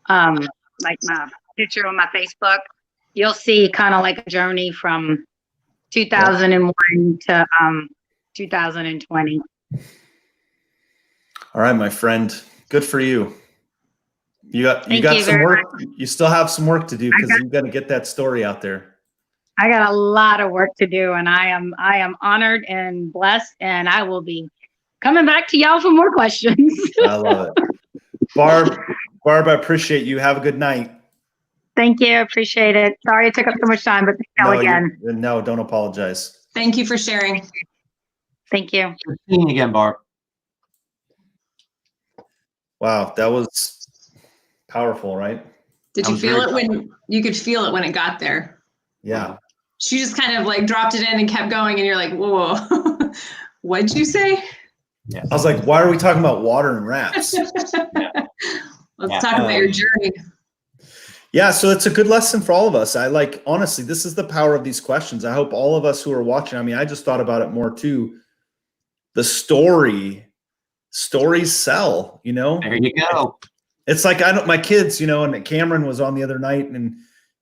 S4: like my picture on my Facebook, you'll see kind of like a journey from 2001 to 2020.
S1: All right, my friend. Good for you. You got some work. You still have some work to do, because you've got to get that story out there.
S4: I got a lot of work to do, and I am honored and blessed, and I will be coming back to y'all for more questions.
S1: I love it. Barb, I appreciate you. Have a good night.
S4: Thank you. Appreciate it. Sorry it took up so much time, but thank you again.
S1: No, don't apologize.
S3: Thank you for sharing.
S4: Thank you.
S2: Good seeing you again, Barb.
S1: Wow, that was powerful, right?
S3: Did you feel it when you could feel it when it got there?
S1: Yeah.
S3: She just kind of like dropped it in and kept going, and you're like, whoa, what'd you say?
S2: Yeah.
S1: I was like, why are we talking about water and wraps?
S3: Let's talk about your journey.
S1: Yeah, so it's a good lesson for all of us. Honestly, this is the power of these questions. I hope all of us who are watching, I mean, I just thought about it more too. The stories sell,
S2: There you go.
S1: It's like, my kids, and Cameron was on the other night, and,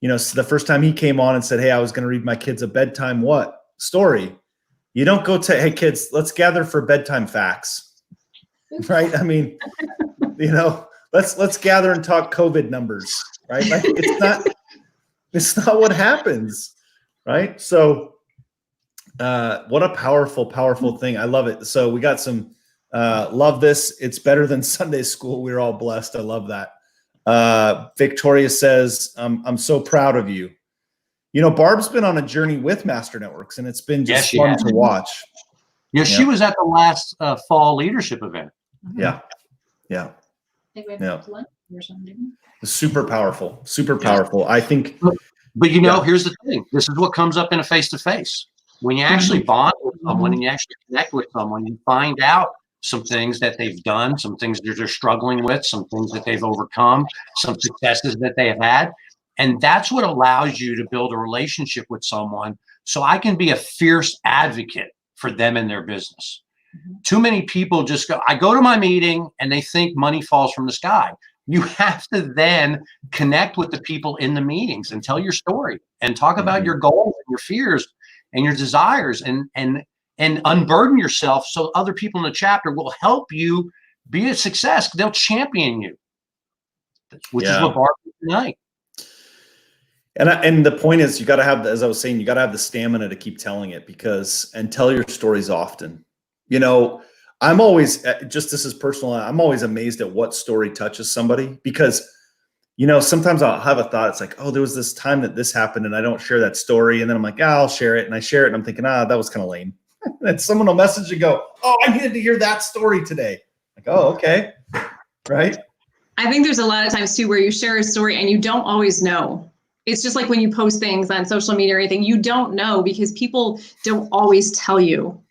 S1: so the first time he came on and said, hey, I was going to read my kids a bedtime story. You don't go to, hey, kids, let's gather for bedtime facts, right? I mean, let's gather and talk COVID numbers, right? Like it's not what happens, right? So what a powerful thing. I love it. So we got some, love this. It's better than Sunday school. We're all blessed. I love that. Victoria says, I'm so proud of you. Barb's been on a journey with Master Networks, and it's been just fun to watch.
S2: Yeah, she was at the last fall leadership event.
S1: Yeah. Super powerful. I think.
S2: But here's the thing. This is what comes up in a face-to-face. When you actually bond with someone and you actually connect with someone, you find out some things that they've done, some things that they're struggling with, some things that they've overcome, some successes that they have had. And that's what allows you to build a relationship with someone. So I can be a fierce advocate for them and their business. Too many people I go to my meeting and they think money falls from the sky. You have to then connect with the people in the meetings and tell your story and talk about your goals and your fears and your desires and unburden yourself so other people in the chapter will help you be a success. They'll champion you, which is what Barb did tonight.
S1: And the point is, you got to have, as I was saying, you got to have the stamina to keep telling it and tell your stories often. I'm always, this is personal, I'm always amazed at what story touches somebody because, sometimes I'll have a thought. It's like, oh, there was this time that this happened and I don't share that story. And then I'm like, I'll share it. And I share it and I'm thinking, that was kind of lame. And someone will message and go, oh, I needed to hear that story today. Like, oh, okay. Right.
S3: I think there's a lot of times too, where you share a story and you don't always know. It's just like when you post things on social media or anything, you don't know because people don't always tell you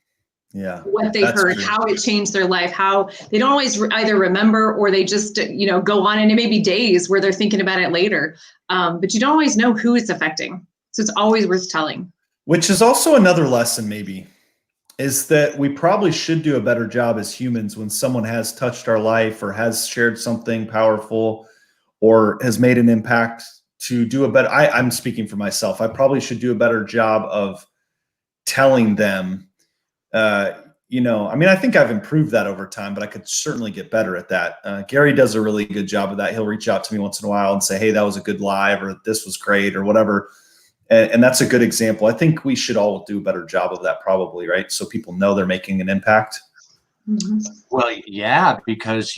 S3: what they heard, true. How it changed their life, how they don't always either remember or they just, go on and it may be days where they're thinking about it later. But you don't always know who it's affecting. So it's always worth telling. Which is also another lesson maybe is that we probably should do a better job as humans when someone has touched our life or has shared something powerful or has made an impact to do a better, I'm speaking for myself. I probably should do a better job of telling them, I think I've improved that over time, but I could certainly get better at that. Gary does a really good job of that. He'll reach out to me once in a while and say, hey, that was a good live, or this was great, or whatever. And that's a good example. I think we should all do a better job of that probably, right? So people know they're making an impact.
S2: Well, yeah, because,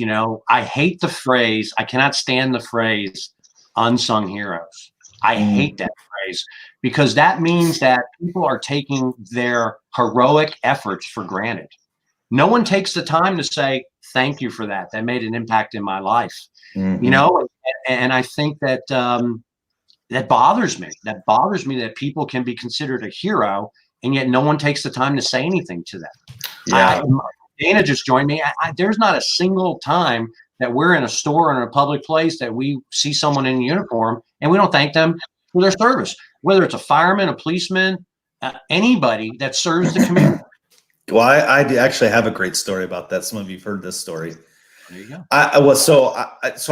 S2: I hate the phrase, I cannot stand the phrase unsung heroes. I hate that phrase because that means that people are taking their heroic efforts for granted. No one takes the time to say, thank you for that. That made an impact in my life. And I think that that bothers me. That bothers me that people can be considered a hero and yet no one takes the time to say anything to them. Dana just joined me. There's not a single time that we're in a store or in a public place that we see someone in uniform and we don't thank them for their service, whether it's a fireman, a policeman, anybody that serves the community.
S1: Well, I actually have a great story about that. Some of you've heard this story.
S2: There you go.
S1: So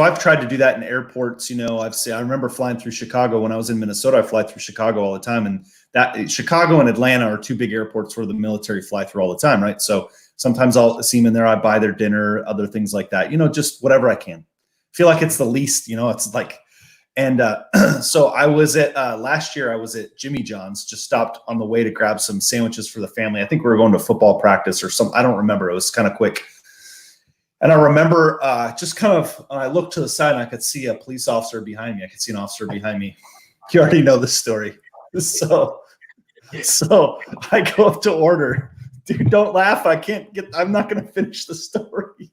S1: I've tried to do that in airports. I remember flying through Chicago when I was in Minnesota. I fly through Chicago all the time, and that Chicago and Atlanta are two big airports where the military fly through all the time, right? So sometimes I'll see them in there. I buy their dinner, other things like that. Just whatever I can. Feel like it's the least. It's like, And so I was at last year. I was at Jimmy John's. Just stopped on the way to grab some sandwiches for the family. I think we were going to football practice or something. I don't remember. It was kind of quick. And I remember just kind of, I looked to the side and I could see a police officer behind me. I could see an officer behind me. You already know the story. So I go up to order. Dude, don't laugh. I'm not going to finish the story.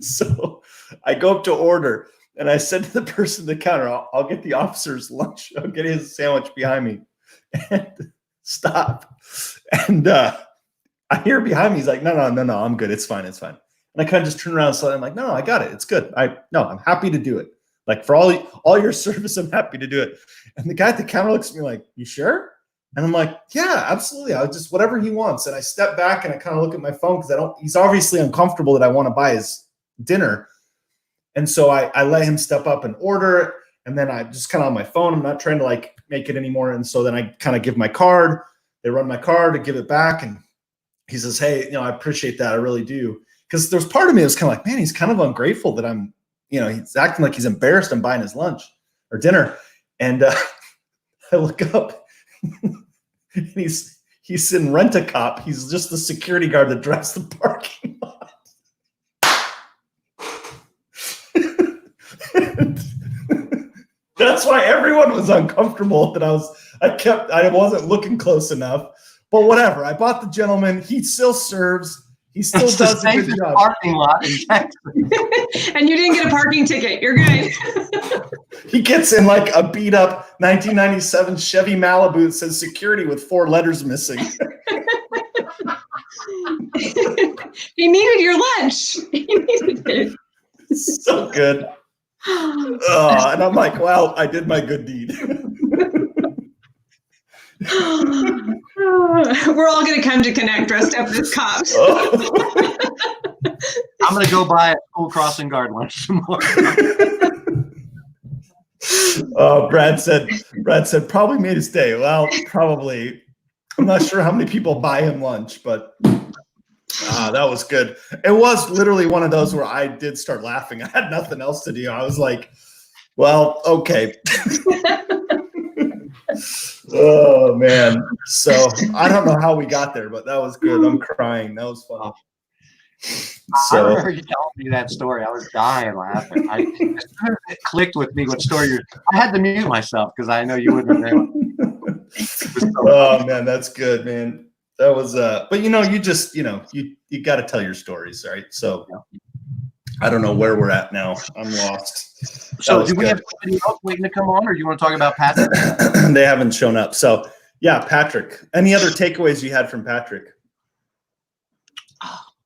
S1: So I go up to order and I said to the person at the counter, I'll get the officer's lunch. I'll get his sandwich behind me and stop. And, I hear behind me, he's like, no, I'm good. It's fine. And I kind of just turn around. So I'm like, no, I got it. It's good. I'm happy to do it. Like for all your service, I'm happy to do it. And the guy at the counter looks at me like, you sure? And I'm like, yeah, absolutely. I'll just, whatever he wants. And I step back and I kind of look at my phone because he's obviously uncomfortable that I want to buy his dinner. And so I let him step up and order it. And then I just kind of on my phone, I'm not trying to like make it anymore. And so then I kind of give my card. They run my card to give it back. And he says, hey, I appreciate that. I really do. Because there's part of me that was kind of like, man, he's kind of ungrateful that I'm, he's acting like he's embarrassed I'm buying his lunch or dinner. And I look up and he's in Rent-A-Cop. He's just the security guard that drives the parking lot. That's why everyone was uncomfortable that I wasn't looking close enough. But whatever, I bought the gentleman. He still serves. He still does a good job.
S2: Parking lot in Texas.
S3: And you didn't get a parking ticket. You're good.
S1: He gets in like a beat up 1997 Chevy Malibu that says security with 4 letters missing.
S3: He needed your lunch. He needed it.
S1: So good. And I'm like, wow, I did my good deed.
S3: We're all going to come to Connect dressed up as cops.
S2: I'm going to go buy a school crossing guard lunch tomorrow.
S1: Brad said probably made his day. Well, probably. I'm not sure how many people buy him lunch, but that was good. It was literally one of those where I did start laughing. I had nothing else to do. I was like, well, okay. Oh man. So I don't know how we got there, but that was good. I'm crying. That was fun.
S2: I remember you telling me that story. I was dying laughing. It clicked with me what story I had to mute myself because I know you wouldn't have known.
S1: Oh man, that's good, man. That was but you just you got to tell your stories, right? So I don't know where we're at now. I'm lost.
S2: So do we have somebody else waiting to come on, or do you want to talk about Patrick?
S1: They haven't shown up. So yeah, Patrick. Any other takeaways you had from Patrick?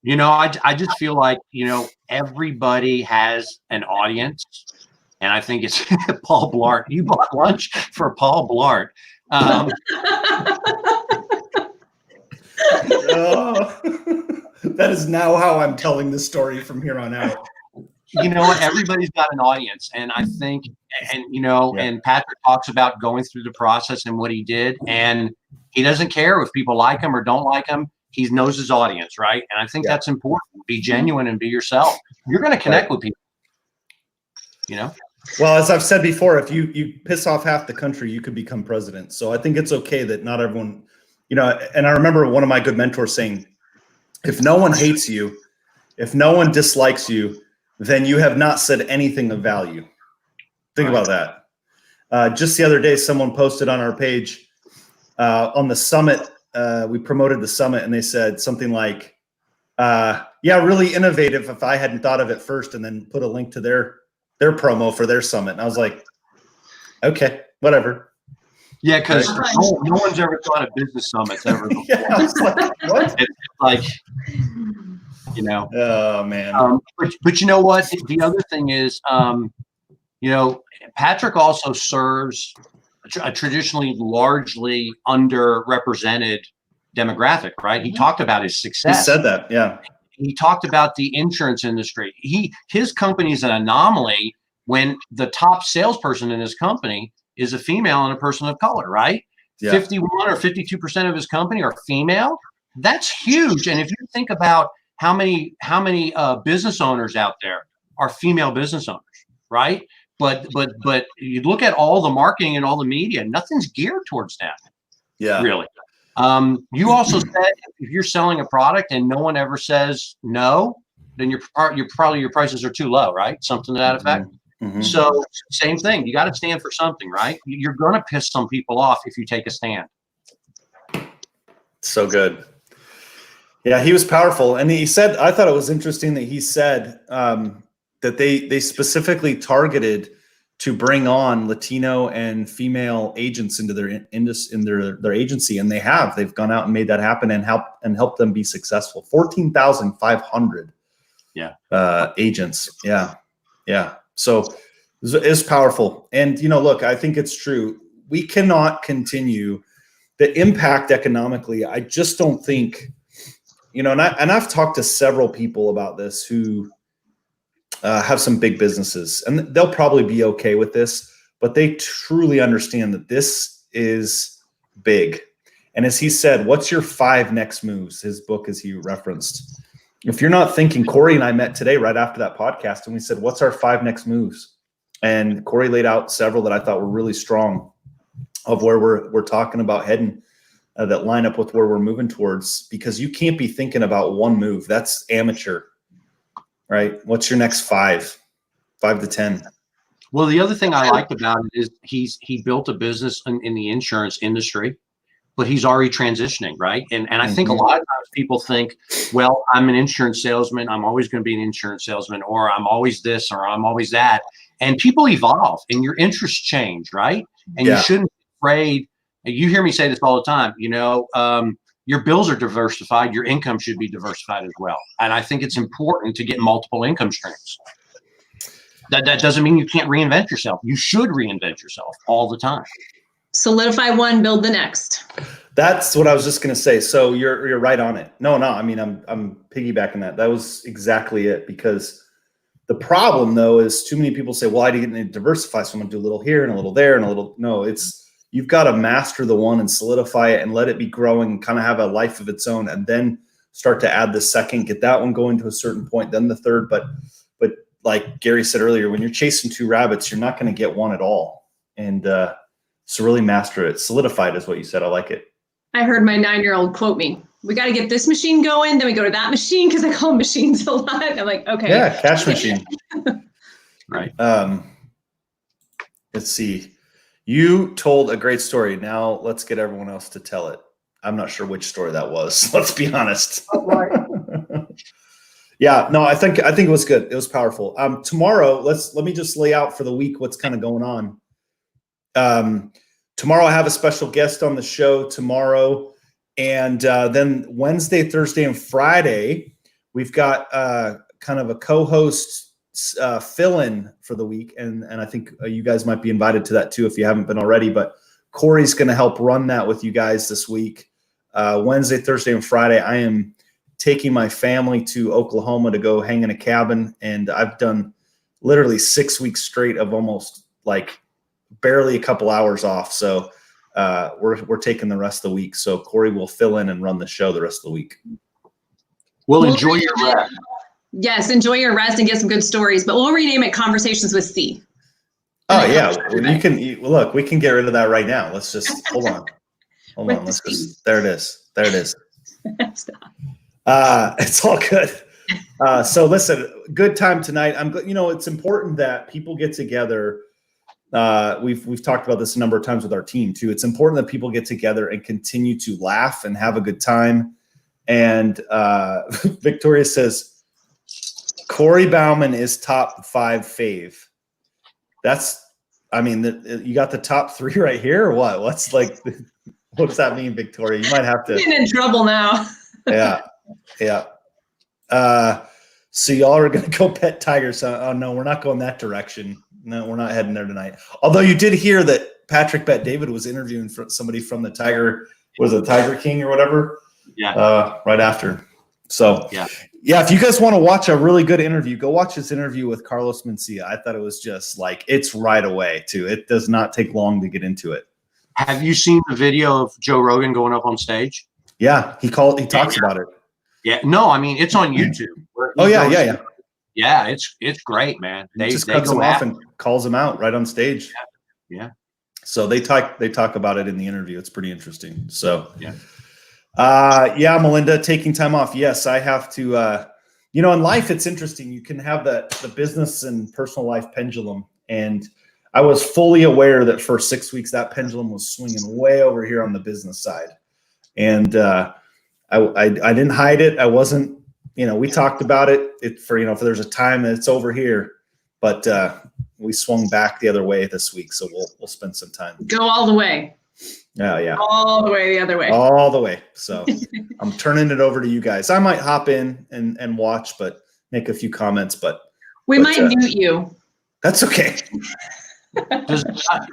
S2: I just feel like, everybody has an audience. And I think it's Paul Blart. You bought lunch for Paul Blart.
S1: That is now how I'm telling the story from here on out.
S2: Everybody's got an audience. And I think, and Patrick talks about going through the process and what he did. And he doesn't care if people like him or don't like him. He knows his audience, right? And I think that's important. Be genuine and be yourself. You're going to connect with people,
S1: Well, as I've said before, if you piss off half the country, you could become president. So I think it's okay that not everyone, and I remember one of my good mentors saying, if no one hates you, if no one dislikes you, then you have not said anything of value. Think about that. Just the other day, someone posted on our page on the summit. We promoted the summit and they said something like, really innovative if I hadn't thought of it first, and then put a link to their promo for their summit. And I was like, okay, whatever.
S2: Yeah, because no one's ever thought of business summits ever before.
S1: Yeah, I was like, what?
S2: It's like,
S1: Oh, man.
S2: But you know what? The other thing is, Patrick also serves a traditionally largely underrepresented demographic, right? He talked about his success.
S1: He said that, yeah.
S2: He talked about the insurance industry. His company is an anomaly when the top salesperson in his company is a female and a person of color, right? Yeah. 51 or 52% of his company are female. That's huge. And if you think about how many business owners out there are female business owners, right? But you look at all the marketing and all the media, nothing's geared towards that.
S1: Yeah.
S2: Really. You also said if you're selling a product and no one ever says no, then your prices are too low, right? Something to that effect.
S1: Mm-hmm.
S2: So same thing. You got to stand for something, right? You're going to piss some people off if you take a stand.
S1: So good. Yeah, he was powerful. And he said, I thought it was interesting that he said that they specifically targeted to bring on Latino and female agents into their agency. And they've gone out and made that happen and helped them be successful. 14,500 agents. Yeah. Yeah. So it's powerful. And, look, I think it's true. We cannot continue the impact economically. I just don't think, and I've talked to several people about this who have some big businesses, and they'll probably be okay with this, but they truly understand that this is big. And as he said, what's your 5 next moves? His book, as he referenced. If you're not thinking, Corey and I met today right after that podcast, and we said, what's our 5 next moves? And Corey laid out several that I thought were really strong of where we're talking about heading, that line up with where we're moving towards, because you can't be thinking about one move. That's amateur, right? What's your next 5 to 10?
S2: Well, the other thing I liked about it is he built a business in the insurance industry, but he's already transitioning, right? And I think a lot of times people think, well, I'm an insurance salesman. I'm always going to be an insurance salesman, or I'm always this, or I'm always that. And people evolve and your interests change, right? And you shouldn't be afraid. You hear me say this all the time, your bills are diversified. Your income should be diversified as well. And I think it's important to get multiple income streams. That doesn't mean you can't reinvent yourself. You should reinvent yourself all the time.
S3: Solidify one, build the next.
S1: That's what I was just going to say. So you're right on it. No. I mean, I'm piggybacking that. That was exactly it, because the problem though is too many people say, well, I didn't need to diversify. So I'm going to do a little here and a little there and a little. No, you've got to master the one and solidify it and let it be growing and kind of have a life of its own, and then start to add the second, get that one going to a certain point, then the third. But like Gary said earlier, when you're chasing 2 rabbits, you're not going to get one at all. And so really master it. Solidified is what you said. I like it.
S3: I heard my 9-year-old quote me. We got to get this machine going. Then we go to that machine, because I call them machines a lot. I'm like, okay.
S1: Yeah, cash machine.
S2: Right.
S1: Let's see. You told a great story. Now let's get everyone else to tell it. I'm not sure which story that was. Let's be honest. Yeah, no, I think it was good. It was powerful. Tomorrow, let me just lay out for the week what's kind of going on. Tomorrow I have a special guest on the show tomorrow. And then Wednesday, Thursday, and Friday, we've got kind of a co-host fill-in for the week. And I think you guys might be invited to that too if you haven't been already. But Corey's going to help run that with you guys this week. Wednesday, Thursday, and Friday, I am taking my family to Oklahoma to go hang in a cabin. And I've done literally 6 weeks straight of almost like barely a couple hours off. So we're taking the rest of the week. So Corey will fill in and run the show the rest of the week.
S2: Well, enjoy your rest.
S3: Yes, enjoy your rest and get some good stories. But we'll rename it Conversations with C.
S1: Oh yeah, you can look. We can get rid of that right now. Let's just hold on. Let's just. There it is. It's all good. So listen, good time tonight. It's important that people get together. We've talked about this a number of times with our team too. It's important that people get together and continue to laugh and have a good time. And Victoria says, Corey Bauman is top 5 fave. You got the top 3 right here or what? What's that mean, Victoria? You might have to.
S3: I'm in trouble now.
S1: Yeah. So y'all are going to go pet tigers. Oh no, we're not going that direction. No, we're not heading there tonight. Although you did hear that Patrick Bet David was interviewing somebody from the Tiger, was it Tiger King or whatever?
S2: Yeah.
S1: Right after. So yeah, if you guys want to watch a really good interview, go watch his interview with Carlos Mencia. I thought it was just it's right away too. It does not take long to get into it.
S2: Have you seen the video of Joe Rogan going up on stage?
S1: Yeah, he talks about it.
S2: Yeah, no, I mean it's on YouTube.
S1: Oh yeah.
S2: Yeah, it's great, man.
S1: He just cuts him off and calls him out right on stage.
S2: Yeah.
S1: So they talk about it in the interview. It's pretty interesting. So
S2: yeah.
S1: Melinda, taking time off. Yes, I have to. In life, it's interesting. You can have the business and personal life pendulum, and I was fully aware that for 6 weeks that pendulum was swinging way over here on the business side, and I didn't hide it. I wasn't. We talked about it. If there's a time that it's over here, but we swung back the other way this week, so we'll spend some time.
S3: Go all the way.
S1: Yeah.
S3: All the way the other way.
S1: All the way. So I'm turning it over to you guys. I might hop in and watch, but make a few comments. But
S3: we might mute you.
S1: That's okay.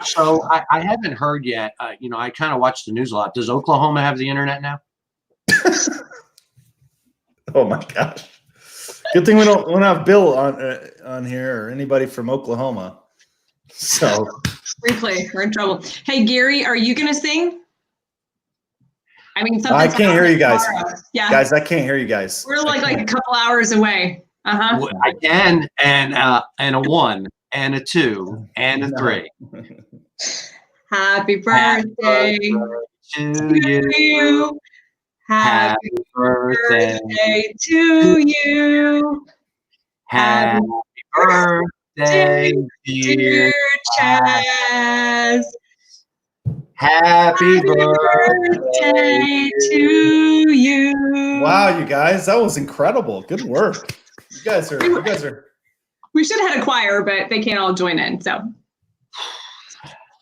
S2: So I haven't heard yet. I kind of watch the news a lot. Does Oklahoma have the internet now?
S1: Oh my gosh! Good thing we don't have Bill on here or anybody from Oklahoma. So
S3: replay. We're in trouble. Hey Gary, are you gonna sing? I mean,
S1: I can't hear you guys.
S3: Tomorrow. Yeah,
S1: guys, I can't hear you guys.
S3: We're like a couple hours away.
S2: I can, and a 1 and a 2 and a 3.
S3: Happy birthday to you. Happy birthday to you.
S2: Happy birthday, dear
S3: Chaz.
S2: Happy birthday
S3: to you.
S1: Wow, you guys, that was incredible. Good work. You guys are.
S3: We should have had a choir, but they can't all join in. So,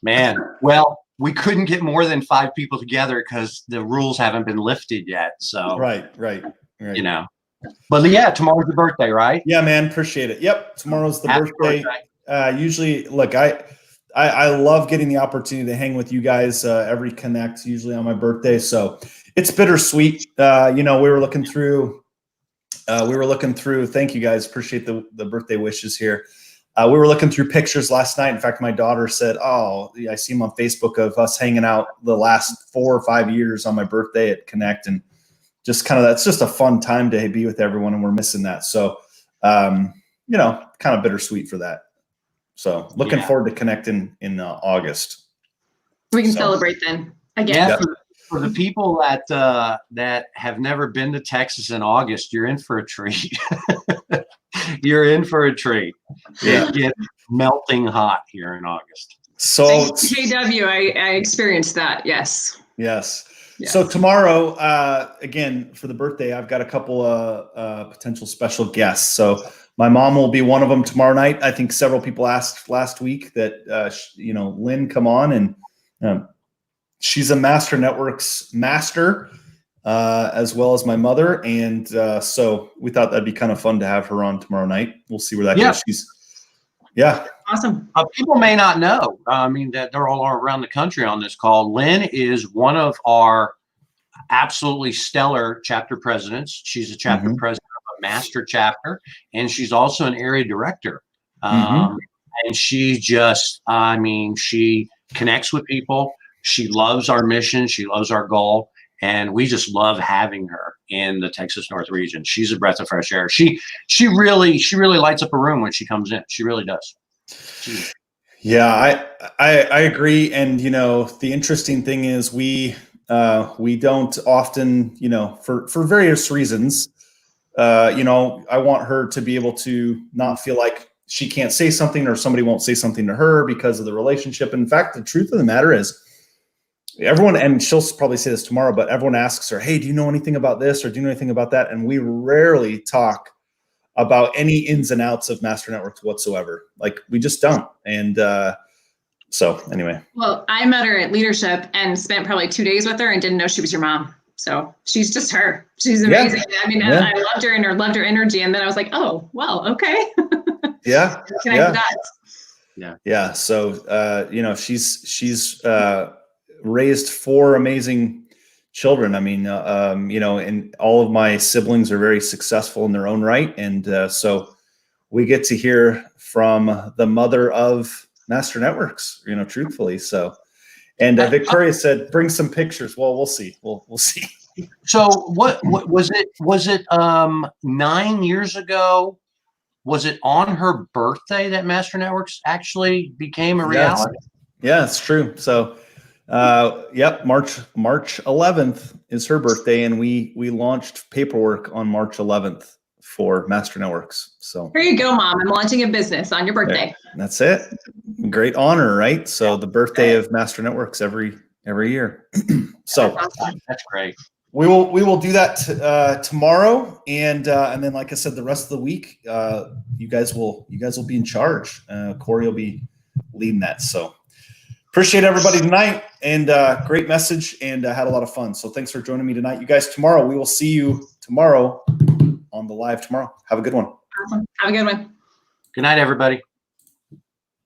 S2: man, well, we couldn't get more than 5 people together because the rules haven't been lifted yet. So
S1: right.
S2: But yeah, tomorrow's your birthday, right?
S1: Yeah, man, appreciate it. Yep, tomorrow's the birthday. Usually, look, I love getting the opportunity to hang with you guys every Connect, usually on my birthday. So it's bittersweet. We were looking through. Thank you guys. Appreciate the birthday wishes here. We were looking through pictures last night. In fact, my daughter said, "Oh, I see them on Facebook of us hanging out the last 4 or 5 years on my birthday at Connect," and just that's just a fun time to be with everyone, and we're missing that. So, kind of bittersweet for that. So, looking forward to connecting in August.
S3: We can celebrate then again.
S2: Yeah, for the people that have never been to Texas in August, you're in for a treat. You're in for a treat.
S1: Yeah.
S2: It gets melting hot here in August.
S1: So
S3: KW, I experienced that. Yes.
S1: So tomorrow, again, for the birthday, I've got a couple of potential special guests. So my mom will be one of them tomorrow night. I think several people asked last week that, Lynn come on, and she's a Master Networks master, as well as my mother. And so we thought that'd be kind of fun to have her on tomorrow night. We'll see where that goes.
S3: Awesome.
S2: People may not know, that they're all around the country on this call. Lynn is one of our absolutely stellar chapter presidents. She's a chapter president of a master chapter, and she's also an area director. And she just, she connects with people. She loves our mission. She loves our goal. And we just love having her in the Texas North region. She's a breath of fresh air. She really lights up a room when she comes in. She really does.
S1: Yeah, I agree. And the interesting thing is we don't often, for various reasons, I want her to be able to not feel like she can't say something or somebody won't say something to her because of the relationship. In fact, the truth of the matter is, everyone, and she'll probably say this tomorrow, but everyone asks her, "Hey, do you know anything about this or do you know anything about that?" And we rarely talk about any ins and outs of Master Networks whatsoever. Like, we just don't. And so anyway.
S3: Well, I met her at leadership and spent probably 2 days with her and didn't know she was your mom. So she's just her. She's amazing. Yeah. I loved her and loved her energy. And then I was like, oh, well, okay.
S1: Yeah.
S3: Yeah.
S1: So, she's raised 4 amazing children. And all of my siblings are very successful in their own right. And so we get to hear from the mother of Master Networks, truthfully. So, and Victoria said, bring some pictures. Well, we'll see. We'll see.
S2: So what was it 9 years ago was it on her birthday that Master Networks actually became a reality?
S1: Yeah, it's true. So, yep, March 11th is her birthday, and we launched paperwork on March 11th for Master Networks. So
S3: here you go, Mom. I'm launching a business on your birthday.
S1: that's it. Great honor, right? So the birthday of Master Networks every year. So
S2: That's great.
S1: we will do that tomorrow, and then, like I said, the rest of the week, you guys will be in charge. Corey will be leading that. So appreciate everybody tonight, and great message, and had a lot of fun. So thanks for joining me tonight, you guys. Tomorrow we will see you tomorrow on the live tomorrow. Have a good one.
S3: Awesome. Have a good one.
S2: Good night, everybody.